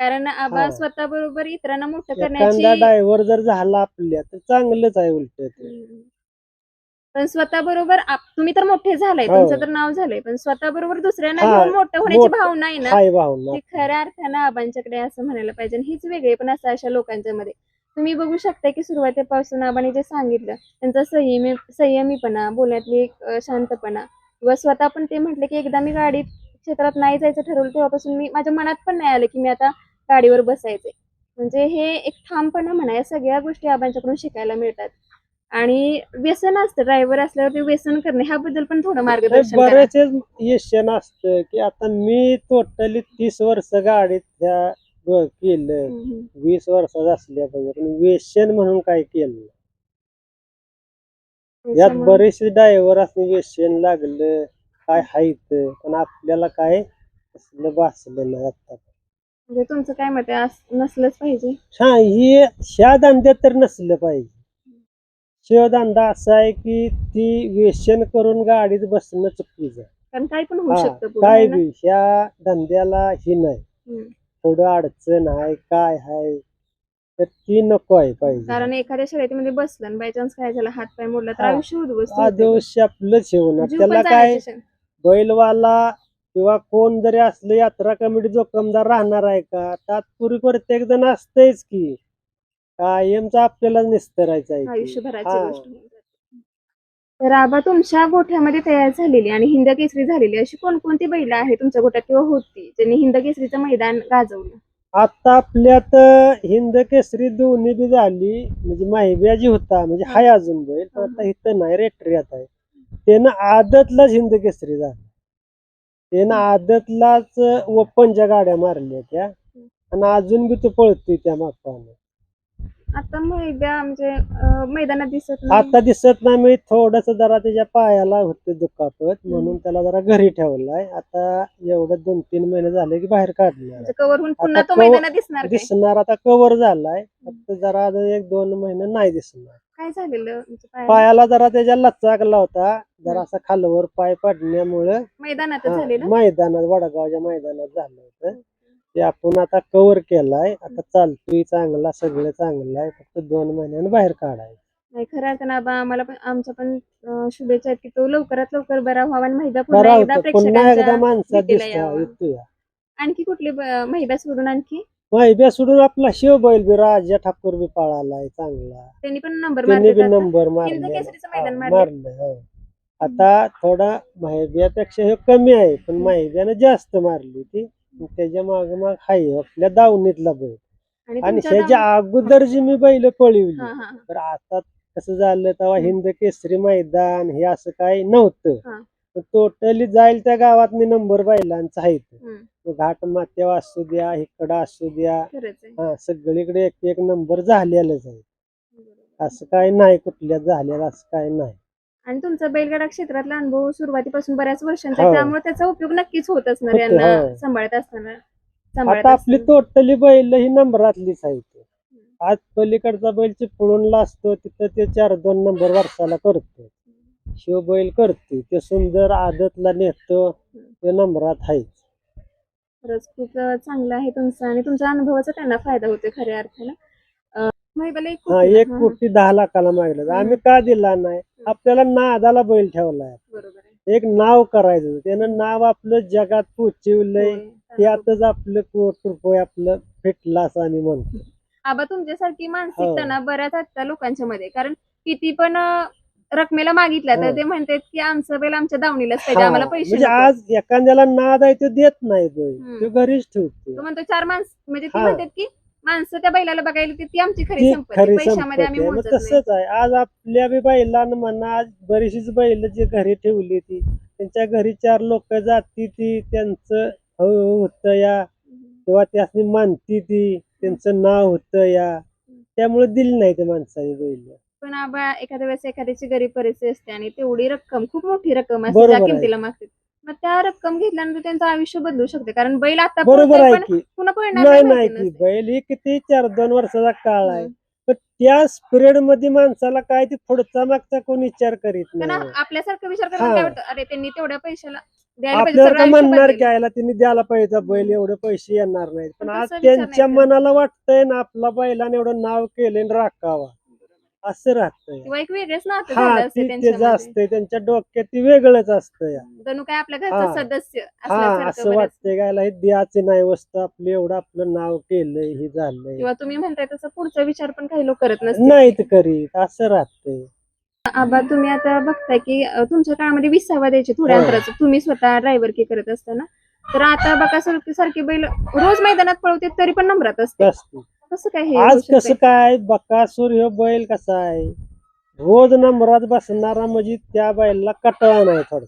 कारण आबा हा. स्वतः बरोबर इतरांना मोठं एखादा करण्याची ड्रायव्हर जर झाला आपल्या तर चांगलंच आहे उलट ते. पण स्वतः बरोबर तुम्ही तर मोठे झालाय, हो. तुमचं तर नाव झालंय, पण स्वतः बरोबर दुसऱ्यांना हा, घेऊन मोठं होण्याची मोठं भावना आहे ना हाय भावना. ती खऱ्या अर्थानं आबांच्याकडे असं म्हणायला पाहिजे. आणि हीच वेगळे पण असं अशा लोकांच्या मध्ये तुम्ही बघू शकता की सुरुवातीपासून आबाने जे सांगितलं त्यांचा संयमीपणा, बोलण्यातली एक शांतपणा, किंवा स्वतः पण ते म्हटले की एकदा मी गाडीत क्षेत्रात नाही जायचं ठरवलं तेव्हापासून मी माझ्या मनात पण नाही आलं की मी आता गाडीवर बसायचे. म्हणजे हे एक ठामपणा म्हणा, या सगळ्या गोष्टी आबांच्याकडून शिकायला मिळतात. आणि व्यसन असतं ड्रायव्हर असल्यावर ते व्यसन करणे ह्याबद्दल पण थोडं मार्गदर्शन करा. बरेच यशन असतं की आता मी टोटली 30 वर्ष गाडीत केलं. 20 वर्षाचं असल्या पाहिजे पण व्यसन म्हणून काय केलं नाही. यात त्याच्यामुळं बरेचसे ड्रायव्हर असं व्यसन लागलं काय हायत पण आपल्याला काय असलं भासलं नाही आता. म्हणजे तुमचं काय मत आहे नसलंच पाहिजे? हा ह्या धंद्यात तर नसलं पाहिजे. शिवधंदा असा आहे की ती व्यसन करून गाडीत बसणं चुकीचं आहे. कारण काय पण होऊ हा, शकतं पुढं, काय है ना? बी ह्या धंद्याला ही नाही. हम्म. थोडं अडचण आहे काय आहे तर ती नको आहे पाहिजे. कारण एखाद्या शर्यतीमध्ये बसलं आणि बाय चान्स काय झालं हात पाय मोडला तर हा. आयुष्य उद्ध्वस्त होते. आदवश्य आपलंच हे होणार. जीव त्याला पण काय जाण्याची शक्यता. बैलवाला किंवा कोण जरी असलं यात्रा कमिटी जोखमदार राहणार आहे का? तात्पुरी प्रत्येक जण असतेच की कायमचं आपल्याला निस्तरायचं आहे ते. आयुष्यभराची हा. गोष्ट होऊन जाते. तर आबा तुमच्या गोठ्यामध्ये तयार झालेली आणि हिंद केसरी झालेली अशी कोणकोणती बैल आहे तुमच्या गोठ्यात किंवा होती ज्यांनी हिंद केसरीचं मैदान गाजवलं? आता आपल्यात हिंद केसरी दोन्ही बी झाली. म्हणजे माहिब्याजी होता म्हणजे हाय अजून बैल पण आता इथं नाही रेटऱ्यात आहे. त्यानं आदतलाच हिंद केसरी झाला. त्यानं आदतलाच ओपनच्या गाड्या मारल्या त्या आणि अजून बी तो पळतोय त्या मापाने. आता मैदा म्हणजे मैदानात दिसत नाही. आता दिसत नाही, मी थोडस जरा त्याच्या पायाला होते दुखापत म्हणून त्याला जरा घरी ठेवलाय. आता एवढं 2-3 महिने झाले की बाहेर काढणार म्हणजे कव्हर पुन्हा आता तो मैदानात दिसणार काय? दिसणार. आता कव्हर झालाय, फक्त जरा अजून 1-2 महिने नाही दिसणार. काय झालेलं म्हणजे पायाला? पायाला जरा त्याच्या लचकला होता, जरा असा खालवर पाय पडण्यामुळे मैदानातच झालेलं? मैदानात, वडगावच्या मैदानात झालं होतं. ते आपण आता कव्हर केलाय, आता चालतोय चांगला, सगळं चांगलं आहे. फक्त 2 महिन्यानं बाहेर काढायचं. नाही खरं अर्थ ना बा, आम्हाला पण आमच्या पण शुभेच्छा आहेत की तो लवकरात लवकर बरा व्हावा आणि मैदा बरा पुन्हा एकदा होतं, पुन्हा एकदा प्रेक्षकांच्या माणसात भेटीला दिसतो यावा. येतोय. आणखी कुठली मैदा सोडून आणखी माहिब्या सोडून आपला शिव बैल बी राजा ठाकूर बी पळालाय चांगला, त्यांनी पण नंबर त्यांनी बी मारले नंबर हिंद केसरीचं मैदान मारले. मारले. हो. आता थोडा माहिब्यापेक्षा हे कमी आहे, पण माहिब्यानं जास्त मारली ती. त्याच्या माग मग हाय आपल्या दावणीतला बैल. आणि तुमच्या ह्याच्या अगोदर जी मी बैल पळवली, हा, हा, तर आता कसं झालं, तेव्हा हिंद केसरी मैदान हे असं काही नव्हतं. हा. टोटली जाईल त्या गावात नंबर बैलांचा आहे. हम्म. घाट माथ्यावर असू द्या, इकडं असू द्या, खरंच आहे. हा सगळीकडे एक एक नंबर झालेलाच आहे. बरोबर. असं काय नाही कुठल्या झालेलं, असं काय नाही. आणि तुमचा बैलगाडा क्षेत्रातला अनुभव सुरुवातीपासून बऱ्याच वर्षांचा हो. आहे, त्यामुळे त्याचा उपयोग नक्कीच होत असणार होतो, यांना हो. सांभाळत असताना. आता आपली टोटली बैल ही नंबरातलीच आहे. आज पलीकडचा बैल चिपळूणला असतो, तिथं ते 4-2 नंबर वर्षाला करतो. शिव बैल करते ते सुंदर आदतला नेतो, ते नंबरात आहे. खरंच खूप चांगलं आहे तुमचं आणि तुमच्या अनुभवाचा त्यांना फायदा होतोय खऱ्या अर्थानं. महिबाला 1 हा, कोटी 1 कोटी 10 लाखाला मागलं. आम्ही का दिला नाही? आपल्याला नादाला बैल ठेवलाय, बरोबर आहे. एक नाव करायचं. त्यानं नाव आपलं जगात पोचवलंय, होय. त्यातच आपलं कोट रुपये आपलं फिटला असं आम्ही म्हणतो. आबा तुमच्यासारखी हो. मानसिकता ना बऱ्याच असतात लोकांच्या मध्ये, कारण किती पण रकमेला मागितला तर हो. ते म्हणतात की आमचं बैल आमच्या दावणीलाच पाहिजे, हा, आम्हाला पैसे म्हणजे नको. आज एखाद्याला नाद आहे तो देत नाही बैल, तो घरीच ठेवतो. तो म्हणतो 4 माणसं म्हणजे ती हा. म्हणतात की माणसं त्या बैलाला बघायला ती आमची खरी ती संपत्ती, खरी पैशामध्ये आम्ही संपत्ती आहे. मग मोजत नाही. तसंच आहे आज आपल्या बी बैलांना म्हणा, आज बरीचशीच बैल जी घरी ठेवली ती, त्यांच्या घरी 4 लोक जाती ती, त्यांचं होतं या, किंवा त्यासनी मानती ती, त्यांचं नाव होतं या, त्यामुळे दिली नाही त्या माणसाने बैल. पण आबा एखाद्या वेळेस एखाद्याची गरीब परिस्थिती असते आणि तेवढी रक्कम, खूप मोठी रक्कम असते बरोबर ज्या आहे. किमतीला मागते, मग त्या रक्कम घेतल्यानंतर त्यांचं आयुष्य बदलू शकते, कारण बैल आता बरोबर पळतोय आहे पण की, पुन्हा पळणार नाही नाही नाही माहिती की नसते. बैल ही किती 4-2 वर्षाचा काळ आहे, पण त्या पिरियड मध्ये माणसाला काय ते पुढचा मागचा कोण विचार करीत कारण नाही. आपल्यासारखा विचार हा. करून काय वाटतं, अरे त्यांनी तेवढ्या पैशाला द्यायला पाहिजे, आपल्यावर सगळं का आयुष्य म्हणणार की बदलेल. आयला तिने द्यायला पाहिजे बैल, एवढे पैसे येणार नाहीत. पण पण आज तसा विचार नाही त्यांच्या करत. मनाला वाटतंय ना आपला बैलाने एवढं नाव केले राखावा, असं राहतंय. किंवा एक वेगळेच नातं हा, झालं असते ते त्यांच्यामध्ये. असतंय त्यांच्या डोक्यात, ती वेगळंच असतं. जणू काय आपल्या हा. घरचं सदस्य हा, असल्यासारखं असं बऱ्याच. वाटतंय गायला हे द्यायची नाही वस्तू, आपलं एवढं आपलं नाव केलंय, हे झालंय, किंवा तुम्ही म्हणताय तसं पुढचा विचार पण काही लोक करत नसतील. नाहीत करीत, असं राहतंय. आबा तुम्ही आता बघताय की तुमच्या काळामध्ये 20 द्यायचे थोड्या हो. अंतराचं, तुम्ही स्वतः ड्रायव्हर की करत असताना, तर आता बघा सारखी बैल रोज मैदानात पळवते तरी पण नंबरात असते. कसं काय हे होऊ आज शकतंय? कसं काय, बकासूर हे बैल कसा आहे, रोज नंबरात बसणारा म्हणजे त्या बैलाला कटाळा नाही थोडं.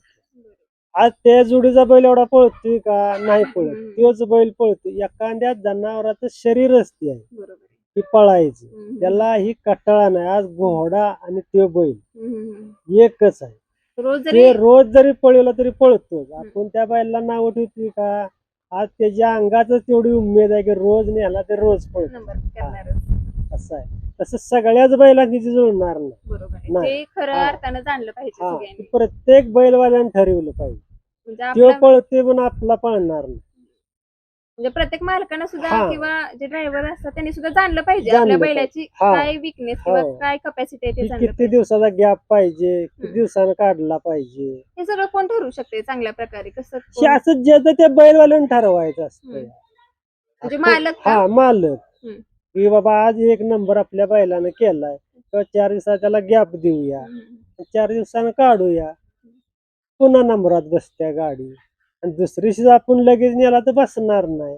आज त्या जोडीचा बैल एवढा पळतोय का? नाही पळत. तोच बैल पळतोय. एखाद्या जनावराचं शरीरच ते आहे बरोबर आहे. की पळायचं, त्याला त्याला ही कटाळा नाही. आज घोडा आणि तो बैल एकच आहे. रोज ते जरी रोज जरी पळवलं तरी पळतोच. आपण त्या बैलाला नाव ठेवतोय का? आज त्याच्या अंगाच तेवढी उमेद आहे की रोज नेला तर रोज पळतो, नंबर करणारच. असं आहे. तसं सगळ्याच बैलांनी जुळणार नाही. बरोबर आहे. नाही. ते खरं हा. अर्थानं जाणलं पाहिजे हा, सगळ्यांनी. प्रत्येक बैलवाल्याने ठरवलं पाहिजे, म्हणजे तो आपला पळते पण आपला पळणार नाही. म्हणजे प्रत्येक मालकानं सुद्धा हा. किंवा जे ड्रायव्हर असतात त्यांनी सुद्धा जाणलं पाहिजे जाणलं आपल्या पाहिजे. बैलाची हा. काय विकनेस किंवा हो. काय कपॅसिटी आहे ते की जाणलं किती पाहिजे. दिवसाचा गॅप पाहिजे, किती दिवसानं काढला पाहिजे, हे सगळं कोण ठरवू शकते चांगल्या प्रकारे, कसं हे कोण? असं ज्याचं त्या बैलवाल्याने ठरवायचं असतं. म्हणजे मालक का? हा, मालक हम्म. की बाबा आज 1 नंबर आपल्या बैलानं केलाय, तर 4 दिवसात त्याला गॅप देऊया, 4 दिवसानं काढूया, पुन्हा नंबरात बसत्या गाडी, आणि दुसरी दिवशी आपण लगेच नेला तर बसणार नाही.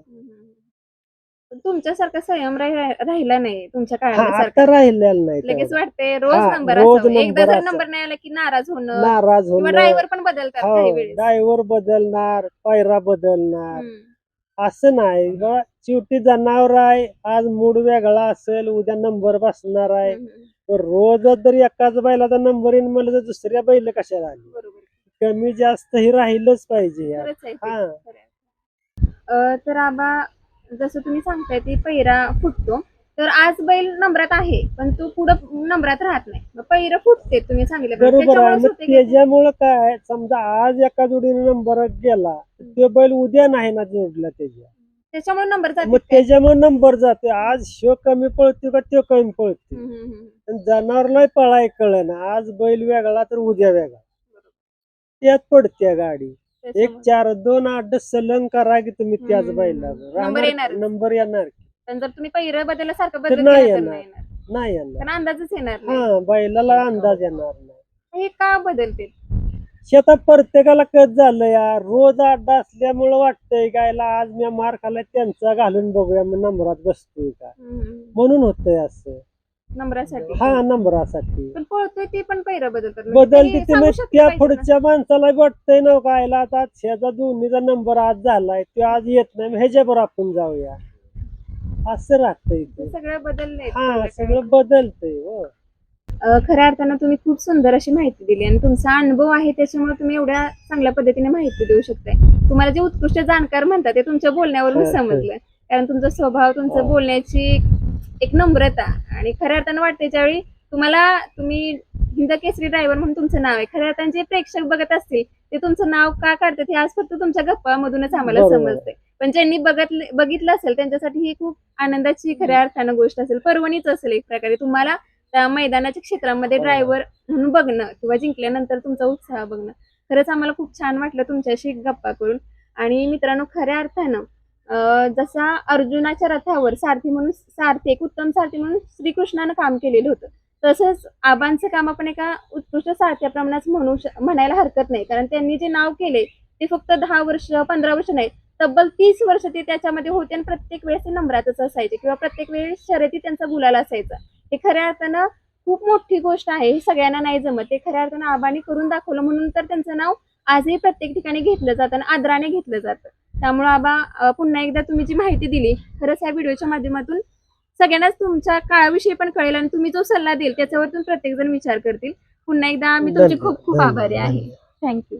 तुमच्यासारखा संयम राहिला नाही तुमच्या हा, काळात आता राहिलेलं नाही लगेच तेवढं. वाटते रोज हा, नंबर रोज असावा. एकदा नंबर जर असावा. नंबर नाही आला की नाराज होणं नाराज किंवा होणं. ड्रायव्हर पण बदलतात काही हो, वेळेस. ड्रायव्हर बदलणार, पायरा बदलणार, असं नाही बाबा, शेवटी जनावर आहे, आज मूड वेगळा असेल, उद्या नंबर बसणार आहे. तर रोजच जर एकाच बैलाचा नंबर येईन म्हणलं तर दुसऱ्या बैल कशाला आली? बरोबर कमी जास्त हे राहिलंच पाहिजे यार. खरंच आहे ते. हा. खरं आहे. तर आबा जसं तुम्ही सांगताय ते पैरा फुटतो तर आज बैल नंबरात आहे पण तो पुढं नंबरात राहत नाही मग पैरा फुटते तुम्ही सांगितलं बरोबर आहे. मग त्याच्यामुळं काय, समजा आज एका जोडीने नंबर गेला, तो बैल उद्या नाही ना जोडला त्याच्यामुळे नंबर मग त्याच्यामुळे नंबर जाते. आज शो कमी पळतो का तो कमी पळतो. आणि जनावरला पळाय कळना, आज बैल वेगळा तर उद्या वेगळा, त्यात पडते गाडी. एक 4-2-8 सलंग करा की तुम्ही त्याच बैला नंबर येणार पण जर तुम्ही पैर बदलल्यासारखं तर बदल नाही केला तर येणार. नाही येणार. कारण अंदाजच येणार नाही. हा, बैलाला अंदाज येणार नाही. हे का बदलते शेतात प्रत्येकाला कच झालं यार, रोज अड्डा असल्यामुळं वाटतंय गायला आज मी मार खाल्लाय त्यांचा घालून बघूया मग नंबरात बसतोय का, म्हणून होतंय असं. नंबरासाठी हा, नंबरासाठी पण पळतोय ते पण पैर बदलतात बदलते ते. मग त्या पुढच्या माणसाला वाटतंय ना गायला आता ह्याचा दोन्हीचा नंबर आज झालाय, तो आज येत नाही, मग ह्याच्यावर आपण जाऊया, असं राहतंय ते. सगळं बदललंय. हा, सगळं बदलतंय. हो, खऱ्या अर्थानं तुम्ही खूप सुंदर अशी माहिती दिली आणि तुमचा अनुभव आहे त्याच्यामुळे तुम्ही एवढ्या चांगल्या पद्धतीने माहिती देऊ शकताय. तुम्हाला जे उत्कृष्ट जाणकार म्हणतात ते तुमच्या बोलण्यावरून समजलं, कारण तुमचा स्वभाव, तुमचं बोलण्याची एक नम्रता आणि खऱ्या अर्थानं वाटते ज्यावेळी तुम्ही हिंद केसरी ड्रायव्हर म्हणून तुमचं नाव आहे, खऱ्या अर्थानं जे प्रेक्षक बघत असतील ते तुमचं नाव का काढतात हे आज फक्त तुमच्या गप्पामधूनच आम्हाला समजतंय. पण ज्यांनी बघितलं असेल त्यांच्यासाठी ही खूप आनंदाची खऱ्या अर्थानं गोष्ट असेल, पर्वणीच असेल एक प्रकारे. तुम्हाला त्या मैदानाच्या क्षेत्रामध्ये ड्रायव्हर म्हणून बघणं किंवा जिंकल्यानंतर तुमचा उत्साह बघणं खरंच आम्हाला खूप छान वाटलं तुमच्याशी गप्पा करून. आणि मित्रांनो, खऱ्या अर्थानं जसा अर्जुनाच्या रथावर सारथी एक उत्तम सारथी म्हणून श्रीकृष्णानं काम केलेलं होतं, तसंच आबांचं काम आपण एका उत्कृष्ट सारथ्याप्रमाणेच म्हणायला हरकत नाही. कारण त्यांनी जे नाव केले ते फक्त 10 वर्ष 15 वर्ष नाही, तब्बल 30 वर्ष ते त्याच्यामध्ये होते आणि प्रत्येक वेळेस ते नंबरातच असायचे किंवा प्रत्येक वेळेस शर्यती त्यांचा गुलाल असायचा. हे खऱ्या अर्थानं खूप मोठी गोष्ट आहे. हे सगळ्यांना नाही जमत. ते खऱ्या अर्थानं आबांनी करून दाखवलं म्हणून तर त्यांचं नाव आजही प्रत्येक ठिकाणी घेतलं जातं आणि आदराने घेतलं जातं. त्यामुळे आबा, पुन्हा एकदा तुम्ही जी माहिती दिली खरंच या व्हिडिओच्या माध्यमातून सगळ्यांनाच तुमच्या काळाविषयी पण कळेल आणि तुम्ही जो सल्ला देईल त्याच्यावरतून प्रत्येक जण विचार करतील. पुन्हा एकदा मी तुमची खूप खूप आभारी आहे. थँक्यू.